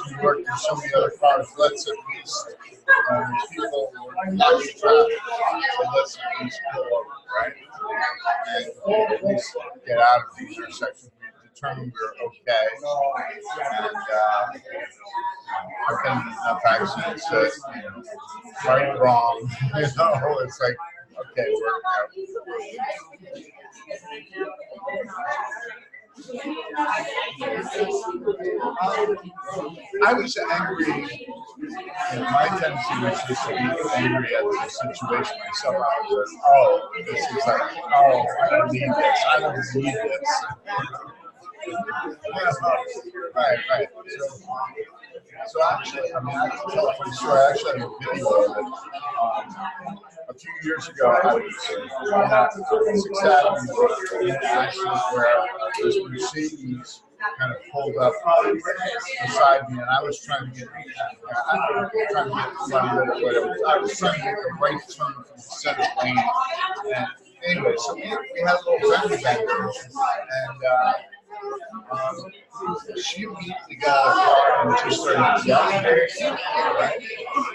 you work through so many other cars, let's at least people watch traffic, so let's at least pull over, right? And at least get out of the intersection. We determined we're okay. And I've been in enough accidents that, right, wrong, it's like, okay, we're out. I was angry. My tendency was just to be angry at the situation myself. I was like, oh, this is like, oh, I don't need this. I don't need this. Right. So actually, I have to tell a funny story. I actually have a video of it. A few years ago, I was on 6th Avenue in an accident where this Mercedes kind of pulled up beside me, and I was trying to get I was trying to make a right turn from the center lane. And anyway, so we had a little friendly bender, and she immediately got out of the car and just started yelling at me, right?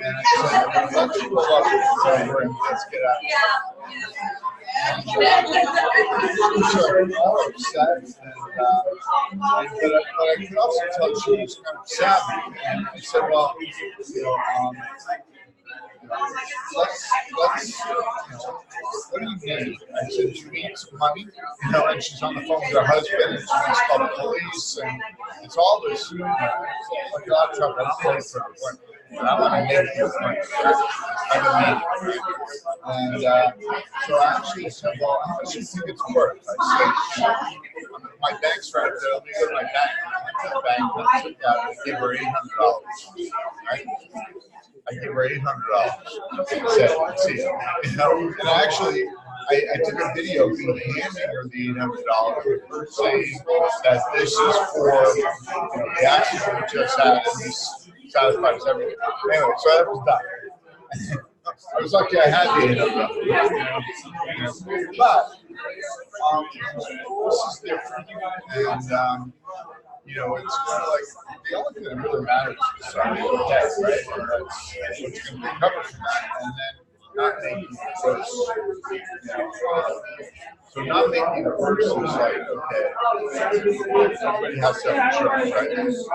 And I said, let's pull up over and let's get out. And she was all upset, but I could also tell she was kind of savvy. And I said, well, let's what do you need? I said, she needs some money, you know, and she's on the phone with her husband, and she wants to call the police, and it's all this, you know, like a lot of trouble. I'll pay for it. But I want to make you money. I don't need it. And so I actually said, well, how much do you think it's worth? I said, my bank's right there. Let me go to my bank. I went to the bank and I took out and gave her $800. Right? I gave her $800. Said, see, you know, and actually, I took a video of me handing her the $800, saying that this is for, you know, the accident we just had, and this satisfies everything. Anyway, so that was done. I was lucky I had the $800, you know, but this is different, and you know, it's kind of like the only thing that really matters is deciding okay, right? And that's what you can recover from that, and then not making it worse. You know, so not making it worse is like, okay, everybody has to have insurance,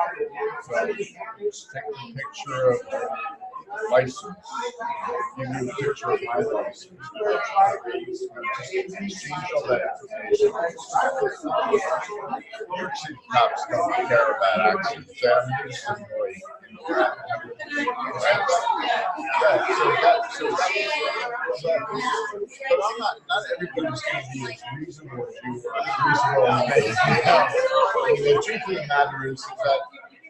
right? So take a picture of the license, give you a picture of my license, just exchange all that information. New York City cops don't care about accidents. They're just annoying. But I'm not everybody's going to be as reasonable as you are. Reasonable as me. The truth of the matter is that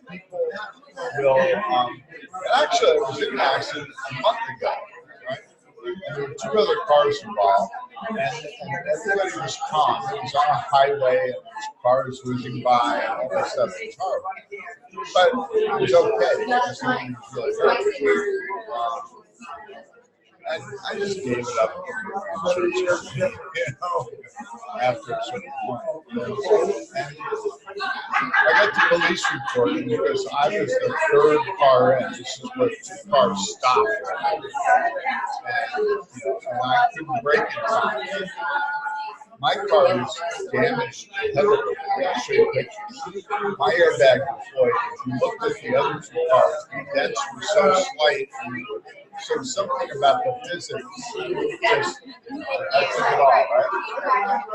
people will, and actually I was in an accident a month ago, right? And there were two other cars involved, and everybody was calm. It was on a highway, and there's cars whizzing by, and all that stuff. It was horrible. But it was okay, because nothing was really hurt. And I just gave it up, you know, after a certain point. And I got the police report because I was the third car in. This is where two cars stopped. And, you know, and I couldn't brake in time. My car was damaged heavily. I'll show you pictures. My airbag deployed. If you looked at the other two cars, the dents were so slight. And so something about the physics just, I took it all,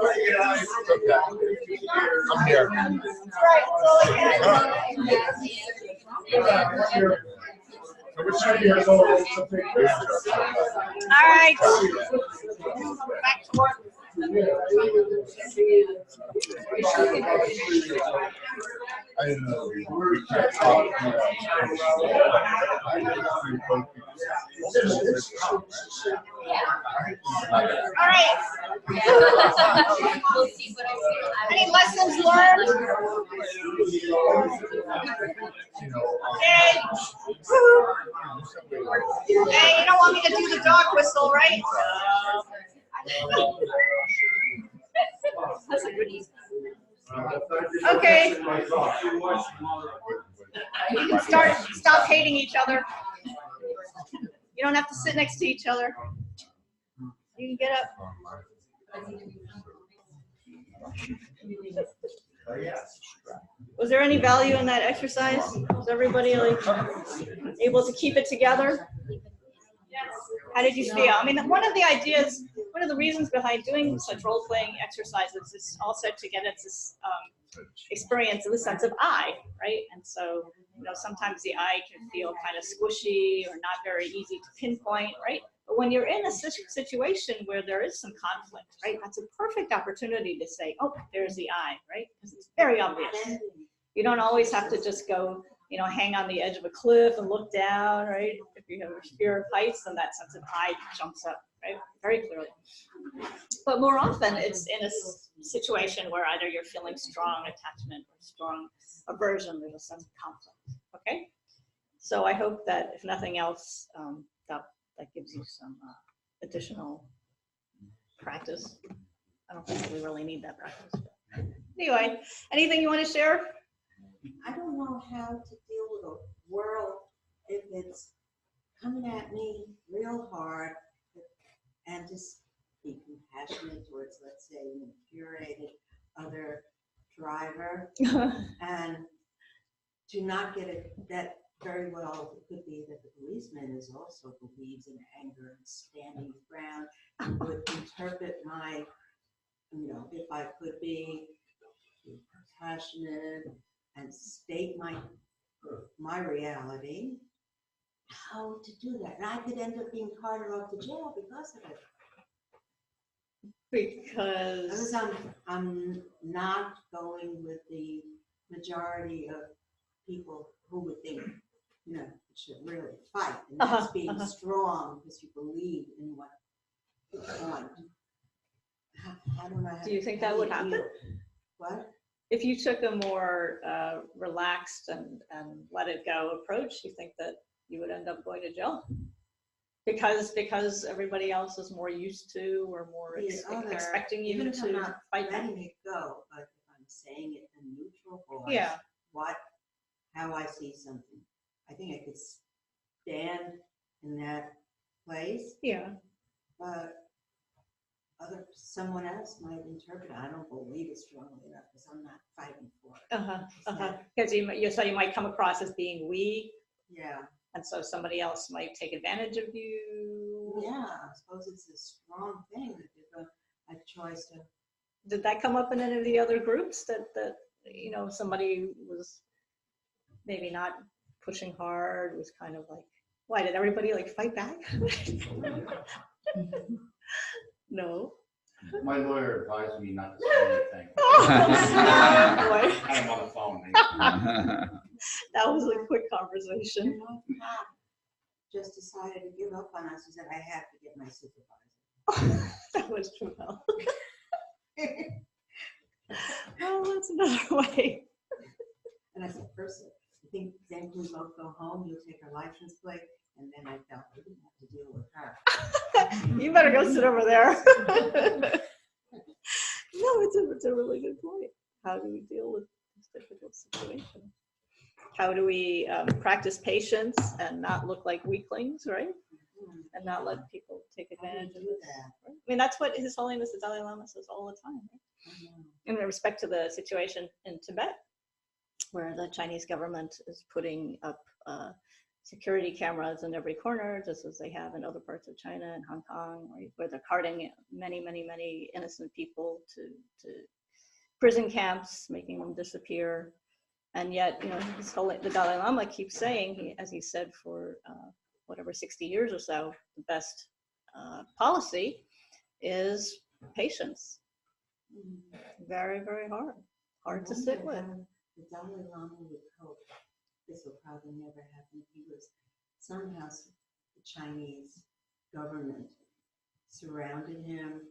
right? It's okay. I'm here. So we're 2 years old. All right. Back to work. I didn't know we can't talk. All right. Any lessons learned? Okay. Hey, you don't want me to do the dog whistle, right? That's a good easy. Okay. You can stop hating each other. You don't have to sit next to each other. You can get up. Was there any value in that exercise? Was everybody like able to keep it together? How did you feel? I mean, one of the ideas, one of the reasons behind doing such role-playing exercises is also to get into this experience of the sense of I, right? And so, you know, sometimes the I can feel kind of squishy or not very easy to pinpoint, right? But when you're in a situation where there is some conflict, right, that's a perfect opportunity to say, oh, there's the I, right? Because it's very obvious. You don't always have to just go, you know, hang on the edge of a cliff and look down, right? If you have a fear of heights, then that sense of I jumps up, right? Very clearly. But more often, it's in a situation where either you're feeling strong attachment or strong aversion, there's a sense of conflict, okay? So I hope that, if nothing else, that gives you some additional practice. I don't think we really need that practice. But anyway, anything you want to share? I don't know how to deal with a world if it's coming at me real hard, and just be compassionate towards, let's say, an infuriated other driver, and to not get that very well, it could be that the policeman is also believes in anger and standing his ground and would interpret my, if I could be compassionate and state my reality, how to do that. And I could end up being carted off to jail because of it. Because I'm not going with the majority of people who would think, you should really fight. And that's being strong because you believe in what you want. I don't know. do you think that would happen? What? If you took a more relaxed and let it go approach, you think that you would end up going to jail? Because everybody else is more used to or more expecting you even if to I'm not fight them? letting it go, but if I'm saying it in neutral voice, Yeah. how I see something. I think I could stand in that place, Yeah. but someone else might interpret it. I don't believe it strongly enough because I'm not fighting for it. Because you might come across as being weak, Yeah. and so somebody else might take advantage of you. Yeah, I suppose it's a strong thing that there's a choice to. Did that come up in any of the other groups that somebody was maybe not pushing hard, was kind of like, why did everybody like fight back? No. My lawyer advised me not to say anything. Boy, I am on the phone. that was a quick conversation. Pat just decided to give up on us. He said, I have to get my supervisor. That was true. Oh, that's another way. And I said, first, I think then we both go home, you'll take her license plate. And then I felt I didn't have to deal with her. You better go sit over there. No, it's a really good point. How do we deal with this difficult situation? How do we practice patience and not look like weaklings, right? And not let people take advantage of this. Right? I mean, that's what His Holiness the Dalai Lama says all the time, right? In respect to the situation in Tibet, where the Chinese government is putting up security cameras in every corner, just as they have in other parts of China and Hong Kong, right, where they're carting many, many, many innocent people to prison camps, making them disappear. And yet, the Dalai Lama keeps saying, as he said for 60 years or so, the best policy is patience. Very, very hard to sit with. The Dalai Lama would hope this will probably never happen. He was somehow the Chinese government surrounded him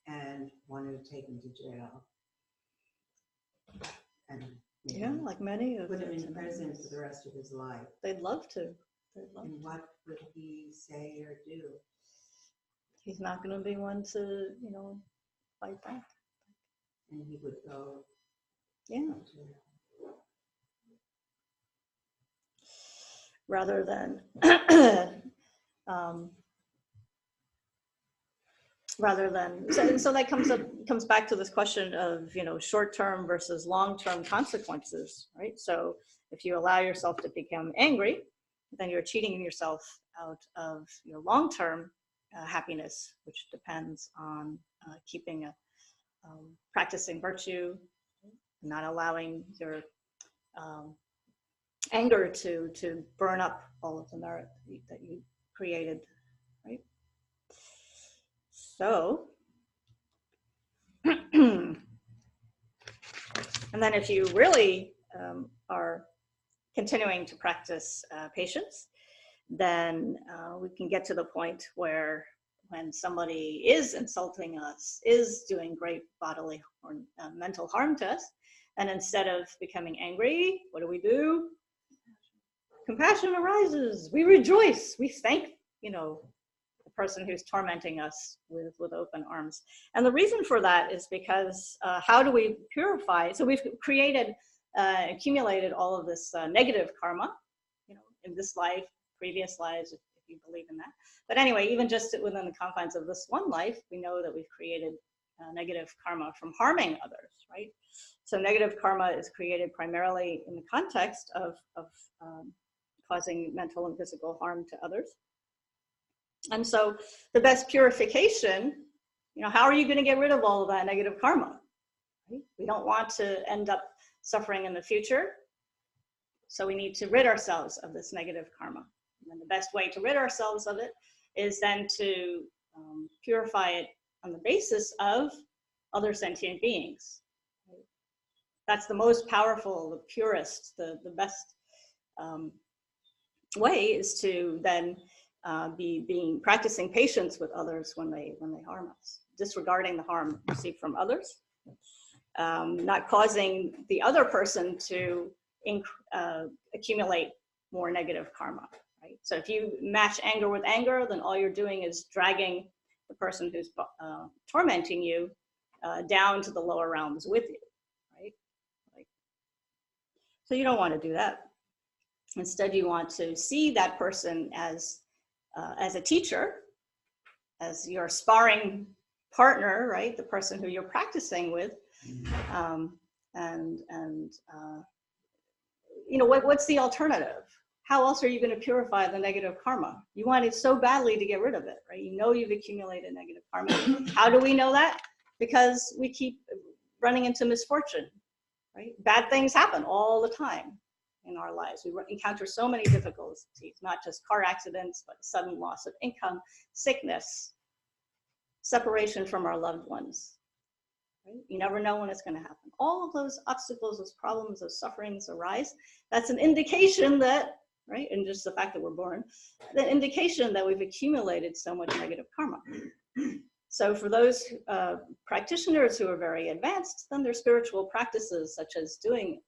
and wanted to take him to jail. And yeah, like many of put him in prison for the rest of his life. They'd love to. And what would he say or do? He's not going to be one to, fight back. And he would go. Yeah. Rather than so that comes back to this question of short-term versus long-term consequences, right? So if you allow yourself to become angry, then you're cheating yourself out of your long-term happiness, which depends on practicing virtue, not allowing your anger to burn up all of the merit that you created, right? So, and then if you really are continuing to practice patience, then we can get to the point where when somebody is insulting us, is doing great bodily or mental harm to us, and instead of becoming angry, what do? Compassion arises. We rejoice. We thank, the person who's tormenting us with open arms. And the reason for that is because how do we purify? So we've accumulated all of this negative karma, in this life, previous lives, if you believe in that. But anyway, even just within the confines of this one life, we know that we've created negative karma from harming others, right? So negative karma is created primarily in the context of causing mental and physical harm to others. And so the best purification, how are you going to get rid of all of that negative karma? Right? We don't want to end up suffering in the future. So we need to rid ourselves of this negative karma. And the best way to rid ourselves of it is then to purify it on the basis of other sentient beings. Right? That's the most powerful, the purest, the best way is to then practicing patience with others when they harm us, disregarding the harm received from others, not causing the other person to accumulate more negative karma. Right? So if you match anger with anger, then all you're doing is dragging the person who's tormenting you down to the lower realms with you. Right? So you don't want to do that. Instead, you want to see that person as a teacher, as your sparring partner, right? The person who you're practicing with, what's the alternative? How else are you going to purify the negative karma? You want it so badly to get rid of it, right? You've accumulated negative karma. How do we know that? Because we keep running into misfortune, right? Bad things happen all the time in our lives. We encounter so many difficulties, not just car accidents, but sudden loss of income, sickness, separation from our loved ones. Right? You never know when it's going to happen. All of those obstacles, those problems, those sufferings arise. That's an indication that, right, and just the fact that we're born, the indication that we've accumulated so much negative karma. So for those practitioners who are very advanced, then their spiritual practices, such as doing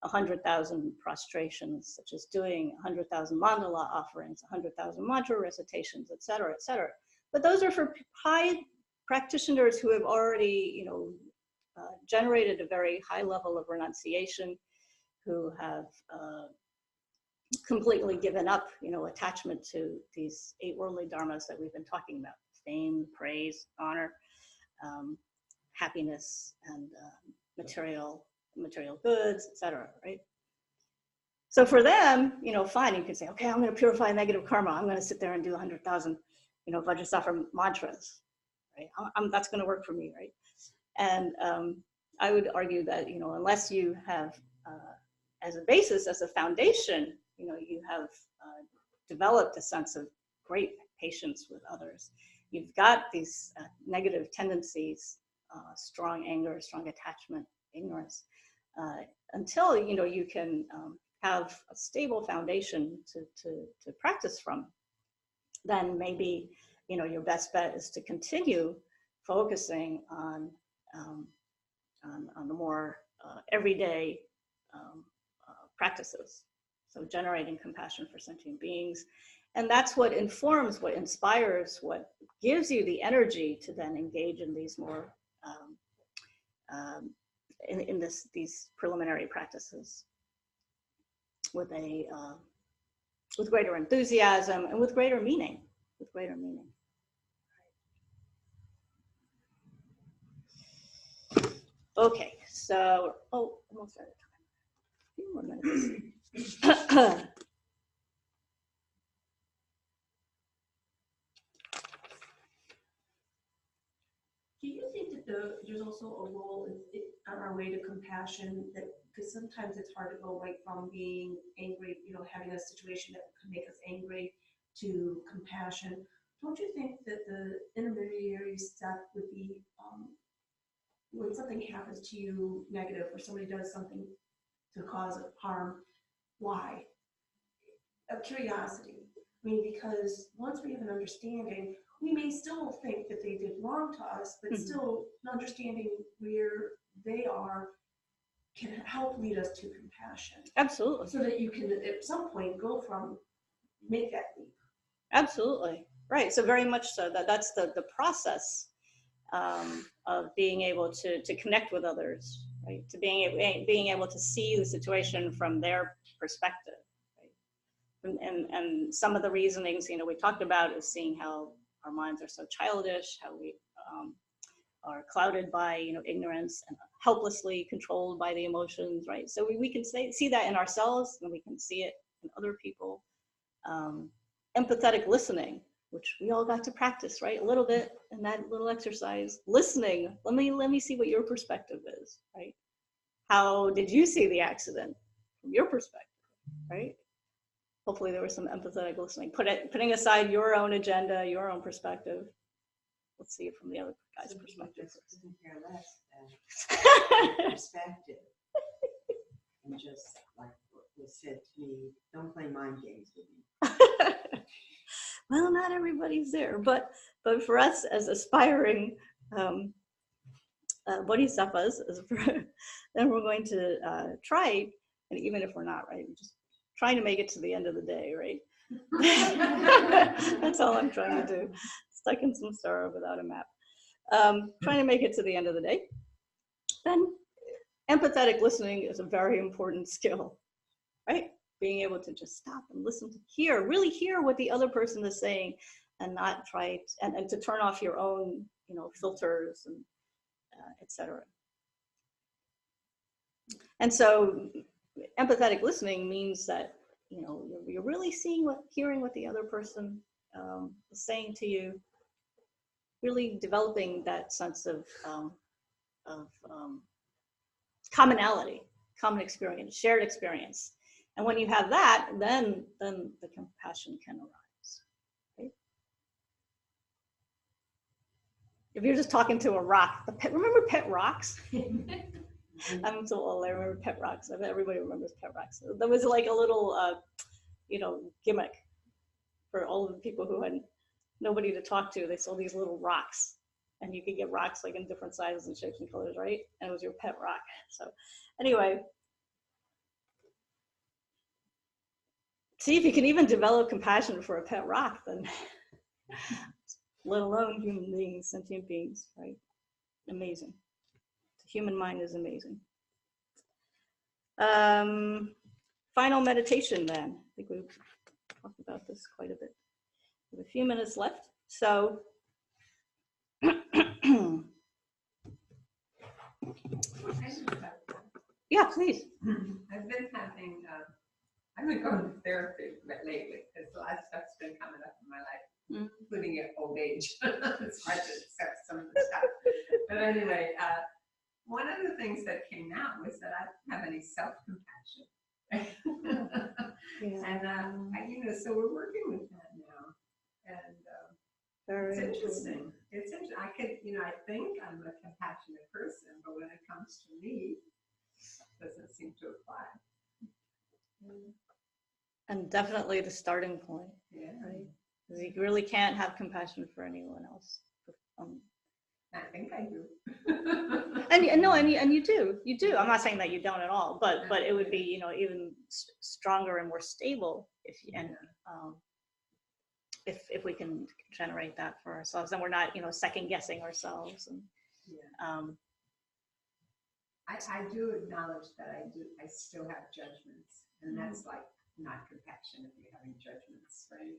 100,000 prostrations, such as doing 100,000 mandala offerings, 100,000 mantra recitations, et cetera, et cetera. But those are for high practitioners who have already, generated a very high level of renunciation, who have completely given up, attachment to these 8 worldly dharmas that we've been talking about: fame, praise, honor, happiness, and material goods, etc. Right? So for them, fine, you can say, okay, I'm going to purify negative karma. I'm going to sit there and do 100,000, Bodhisattva mantras. Right? That's going to work for me, right? And I would argue that, unless you have, as a basis, as a foundation, you have developed a sense of great patience with others. You've got these negative tendencies, strong anger, strong attachment, ignorance, until you can have a stable foundation to practice from. Then maybe your best bet is to continue focusing on the more everyday practices. So generating compassion for sentient beings. And that's what informs, what inspires, what gives you the energy to then engage in these more, these preliminary practices with greater enthusiasm and with greater meaning, Okay, so, almost out of time. A few more minutes. Do you think that there's also a role on our way to compassion, that because sometimes it's hard to go right from being angry, having a situation that could make us angry, to compassion? Don't you think that the intermediary step would be when something happens to you negative, or somebody does something to cause harm, why? Of curiosity. I mean, because once we have an understanding, we may still think that they did wrong to us, but still understanding where they are can help lead us to compassion. Absolutely. So that you can at some point make that leap. Absolutely. Right. So very much so. That's the process of being able to connect with others, right? To being able to see the situation from their perspective. And some of the reasonings, we talked about is seeing how our minds are so childish, how we are clouded by, ignorance and helplessly controlled by the emotions, right? So we can see that in ourselves, and we can see it and other people. Empathetic listening, which we all got to practice, right? A little bit in that little exercise. Listening, let me see what your perspective is, right? How did you see the accident from your perspective, right? Hopefully there was some empathetic listening. Putting aside your own agenda, your own perspective. Let's see it from the other guy's perspective. Couldn't care less than perspective. And just like what was said to me, don't play mind games with me. Well, not everybody's there, but for us as aspiring bodhisattvas, then we're going to try, and even if we're not, right, we're just trying to make it to the end of the day, right? That's all I'm trying to do. Stuck in some sorrow without a map. Trying to make it to the end of the day. Then empathetic listening is a very important skill, right? Being able to just stop and listen to really hear what the other person is saying, and not try and to turn off your own, filters and etc. And so empathetic listening means that, you're really hearing what the other person is saying to you, really developing that sense of commonality, common experience, shared experience. And when you have that, then the compassion can arise, right? If you're just talking to a rock, remember pet rocks? I'm so old, I remember pet rocks. I bet everybody remembers pet rocks. There was like a little, gimmick for all of the people who had nobody to talk to. They sold these little rocks, and you could get rocks like in different sizes and shapes and colors, right? And it was your pet rock. So anyway, see if you can even develop compassion for a pet rock, then let alone human beings, sentient beings, right? Amazing. The human mind is amazing. Final meditation then. I think we've talked about this quite a bit. We have a few minutes left. So yeah, please. I've been going to therapy lately because a lot of stuff's been coming up in my life, including at old age. It's hard to accept some of the stuff. But anyway, one of the things that came out was that I don't have any self-compassion. And so we're working with that now. And it's interesting. It's interesting. I think I'm a compassionate person, but when it comes to me, it doesn't seem to apply. And definitely the starting point. Yeah. Right? Because you really can't have compassion for anyone else. I think I do. and you do. I'm not saying that you don't at all, but it would be, even stronger and more stable if we can generate that for ourselves, and we're not, second guessing ourselves. And I do acknowledge that I still have judgments, and that's like not compassion if you're having judgments, right?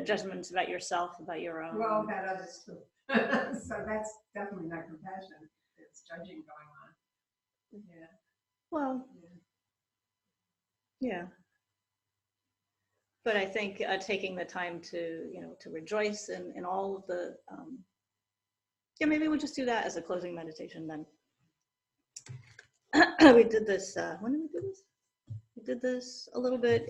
Judgments about yourself, about your own. Well, about others too. So that's definitely not compassion. It's judging going on. Yeah. Well, yeah. But I think taking the time to, to rejoice in all of the, maybe we'll just do that as a closing meditation then. We did this, when did we do this? We did this a little bit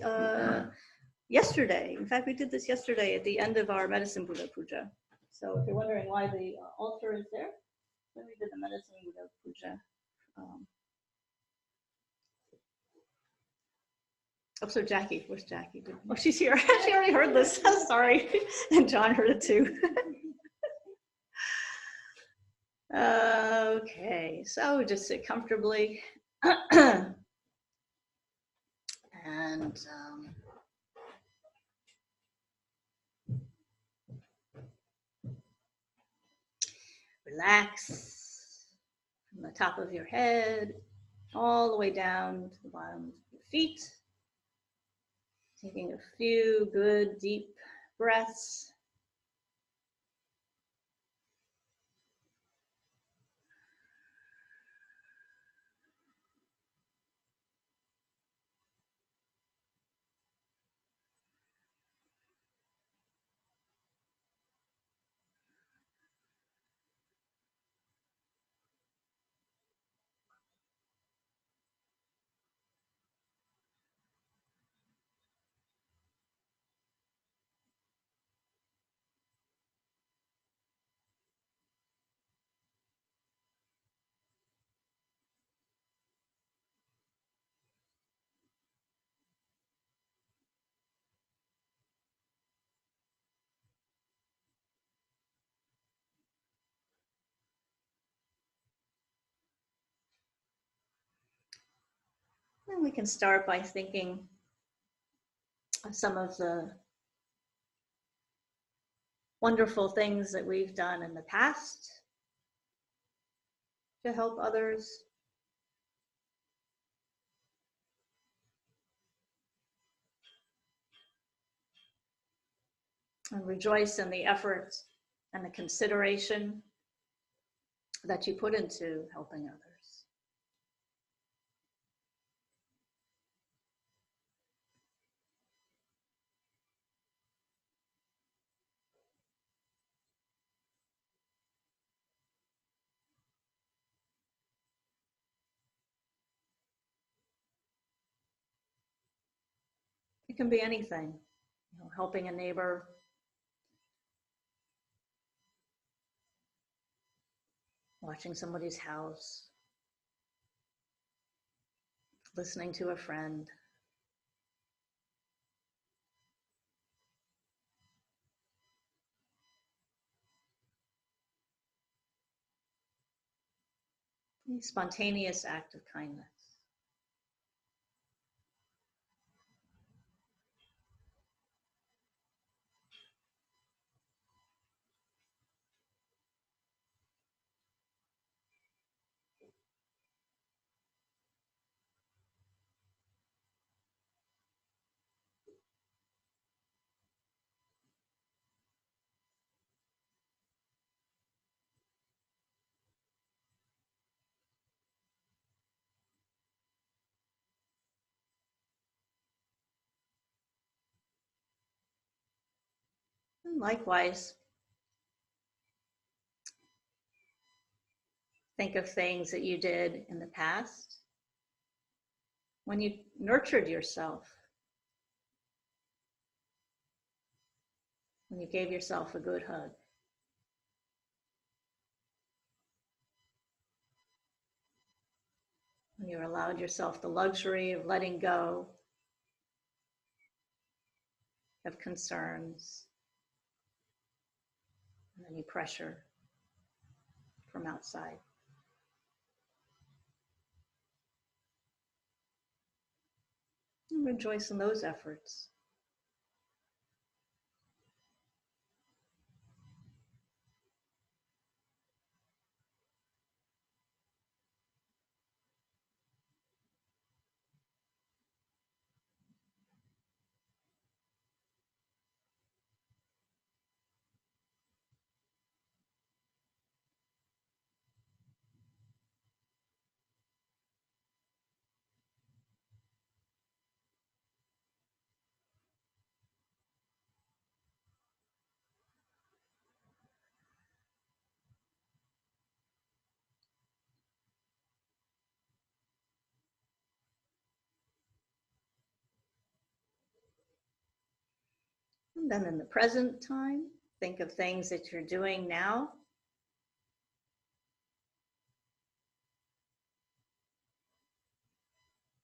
yesterday. In fact, we did this yesterday at the end of our Medicine Buddha Puja. So if you're wondering why the altar is there, then we did the Medicine Buddha Puja. So Jackie, where's Jackie? Oh, she's here. She already heard this. Sorry. And John heard it too. Okay, so just sit comfortably. And relax from the top of your head all the way down to the bottom of your feet. Taking a few good deep breaths. And we can start by thinking of some of the wonderful things that we've done in the past to help others. And rejoice in the effort and the consideration that you put into helping others. It can be anything, helping a neighbor, watching somebody's house, listening to a friend. A spontaneous act of kindness. And likewise, think of things that you did in the past when you nurtured yourself, when you gave yourself a good hug. When you allowed yourself the luxury of letting go of concerns and any pressure from outside. And rejoice in those efforts. And then in the present time, think of things that you're doing now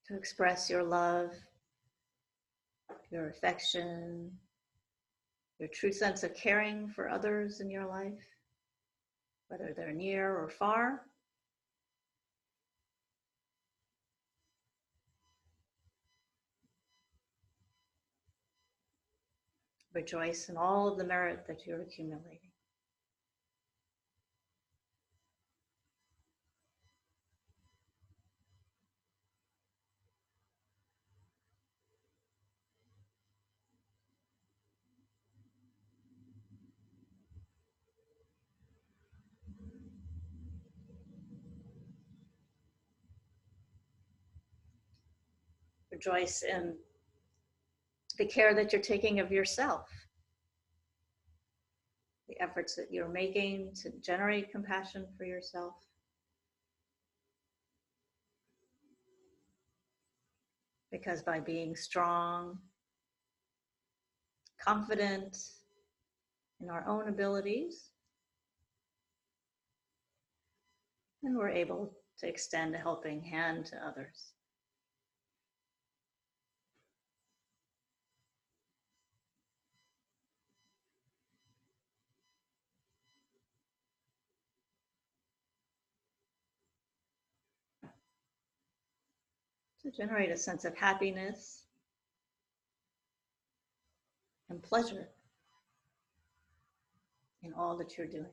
to express your love, your affection, your true sense of caring for others in your life, whether they're near or far. Rejoice in all of the merit that you're accumulating. Rejoice in the care that you're taking of yourself, the efforts that you're making to generate compassion for yourself. Because by being strong, confident in our own abilities, then we're able to extend a helping hand to others. to generate a sense of happiness and pleasure in all that you're doing.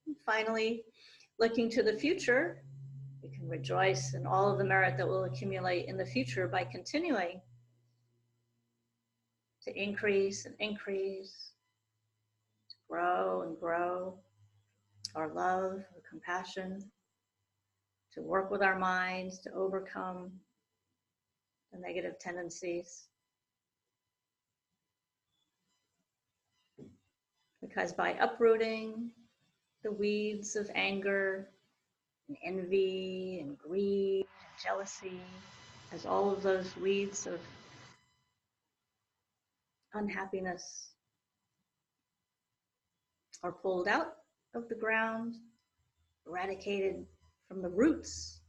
And finally, looking to the future, we can rejoice in all of the merit that will accumulate in the future by continuing to increase and increase, to grow and grow our love, our compassion, to work with our minds to overcome the negative tendencies. Because by uprooting the weeds of anger and envy and greed and jealousy, as all of those weeds of unhappiness are pulled out of the ground, eradicated from the roots,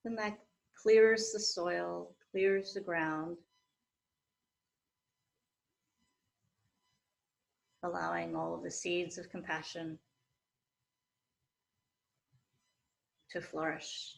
then that clears the soil, clears the ground, allowing all of the seeds of compassion to flourish.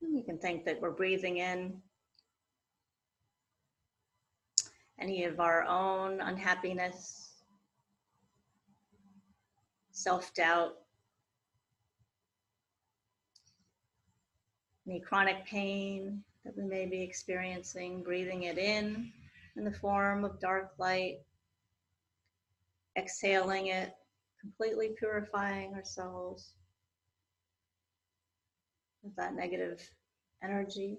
And we can think that we're breathing in any of our own unhappiness, self-doubt, any chronic pain that we may be experiencing, breathing it in the form of dark light, exhaling it, completely purifying ourselves of that negative energy.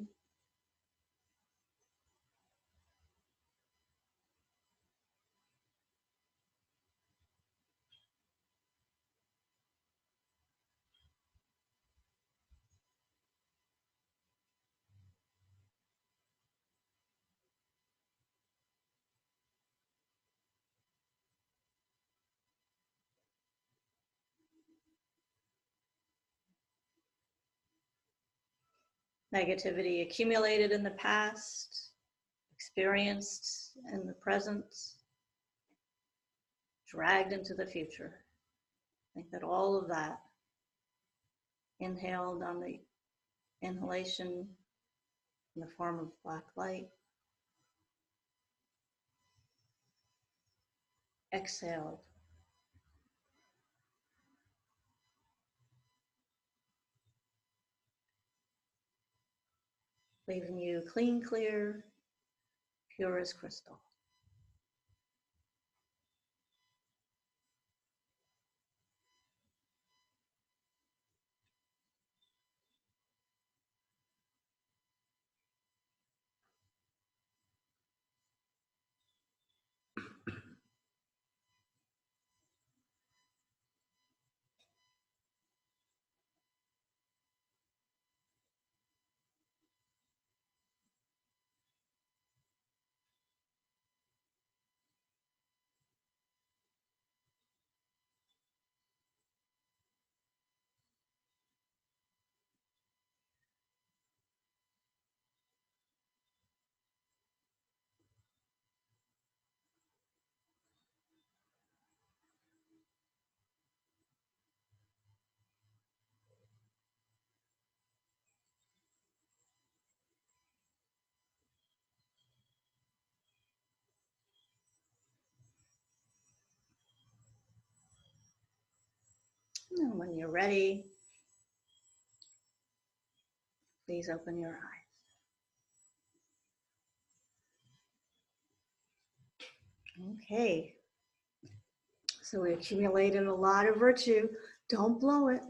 Negativity accumulated in the past, experienced in the present, dragged into the future. I think that all of that, inhaled on the inhalation in the form of black light, exhaled, leaving you clean, clear, pure as crystal. And when you're ready, please open your eyes. Okay. So we accumulated a lot of virtue. Don't blow it.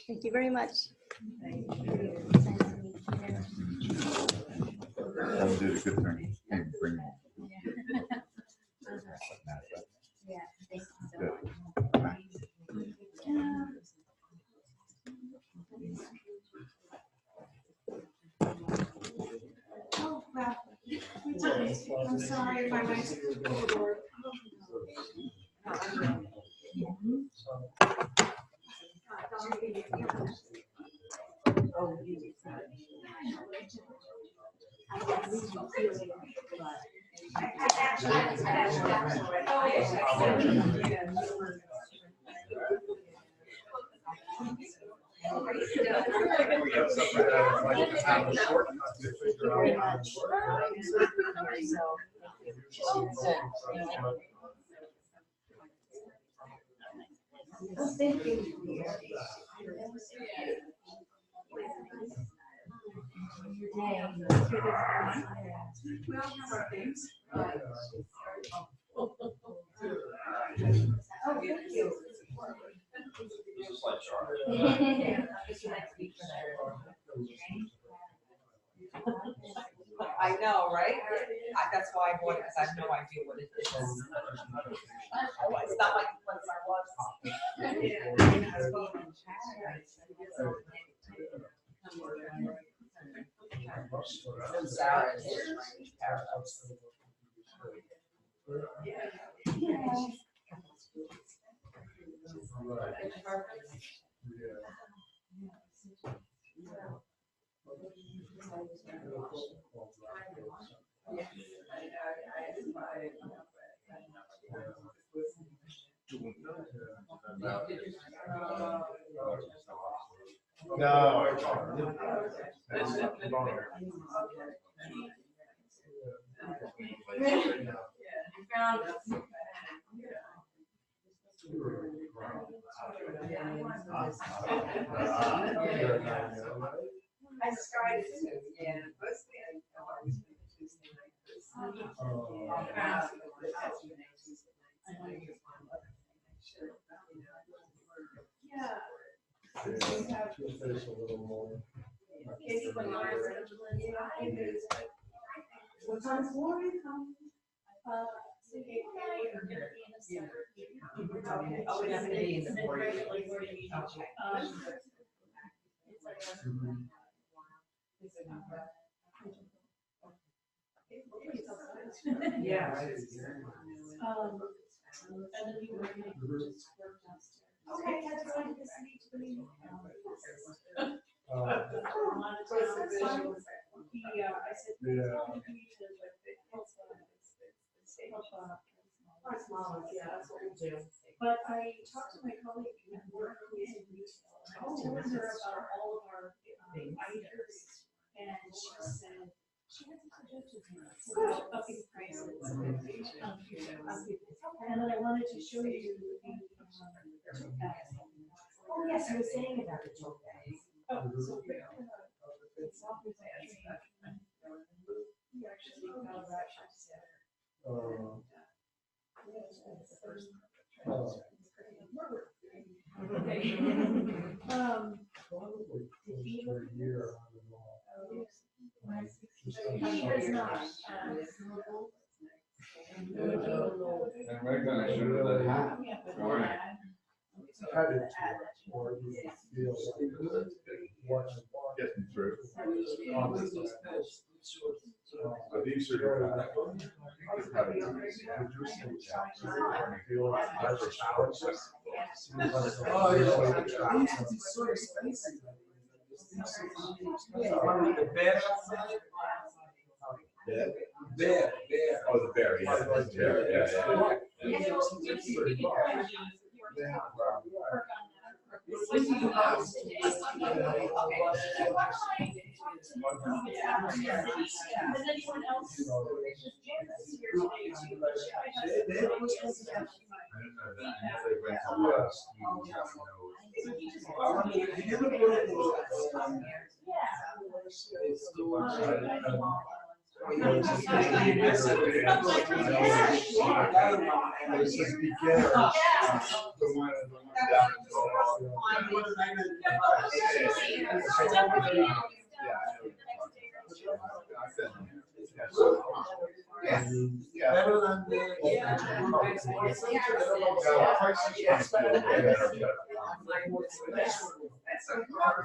Thank you very much. That did a good thing. Hey, bring it on. Yeah, thank you so Good. much. Oh, well, we took it. I'm sorry if I went overboard. We all have our things. I know, right? That's why I bought it, because I have no idea what it is. It's not like the place I was. I started to, yeah, mostly I always do Tuesday night. Yeah. Tuesday's a little more. What time's morning come? Oh, it's gonna be in the morning. Yeah. Okay, that's fine. This needs to be. Yeah. But I talked to my colleague at work who is in retail, and I was telling her about all of our items, and she said, she had some suggestions about upping prices. And then I wanted to show you the tote bags. Oh, yes, you were saying about the tote bags. Oh, so it's awfully strange. We actually got that. Probably close to a year on and off. He has not. And we're gonna shoot it at half. Headed to it, or you feel like what's Getting through. honestly. But these are good. Oh, So expensive. The bear outside? Bear. Oh, the bear, yeah. The bear, yeah.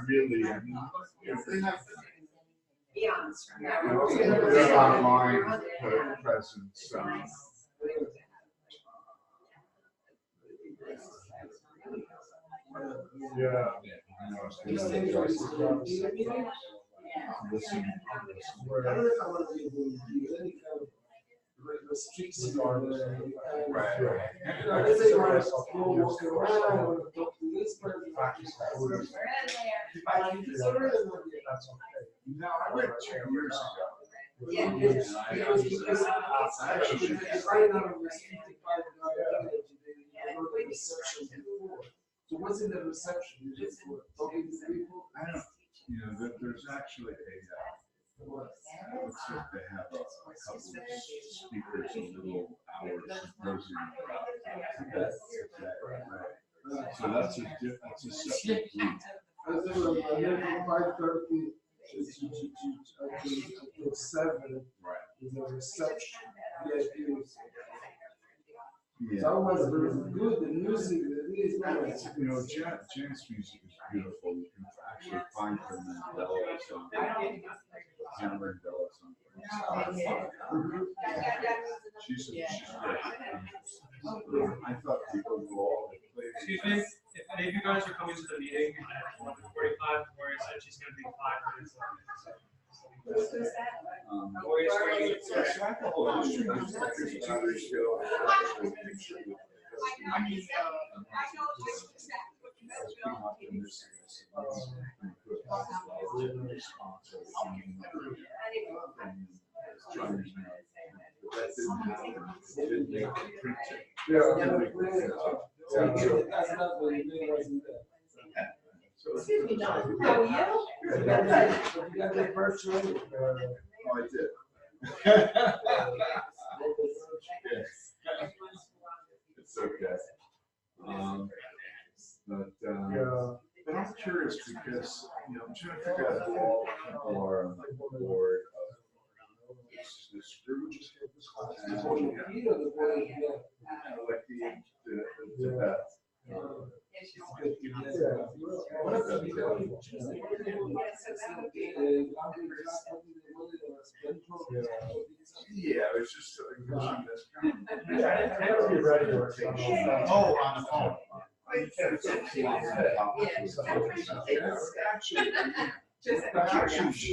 Really, I mean, they have Beyond. their online presence. Yeah. Listen. No, I went 2 years ago. So what's in the reception? You just talking to people? I don't, there's actually a, looks like they have a couple of speakers, a little hour symposium about that. So that's a separate group. I was there from 5:30 to 7. Right. Is a reception. VIP. Yeah. So otherwise, it was good. The music, the is nice. Jazz music is beautiful. You can actually find her Mandela song. She's great. I thought the overall. Excuse me, if any of you guys are coming to the meeting at 1:45, Gloria said she's going to be 5 minutes late. Gloria's going Excuse me, John. How are you? You got the virtual. Oh, I did. It's okay. But I'm curious because, I'm trying to figure out who all people are on the board of this group. And, like the Beth. Yeah, it was just Oh, on the phone. Actually, she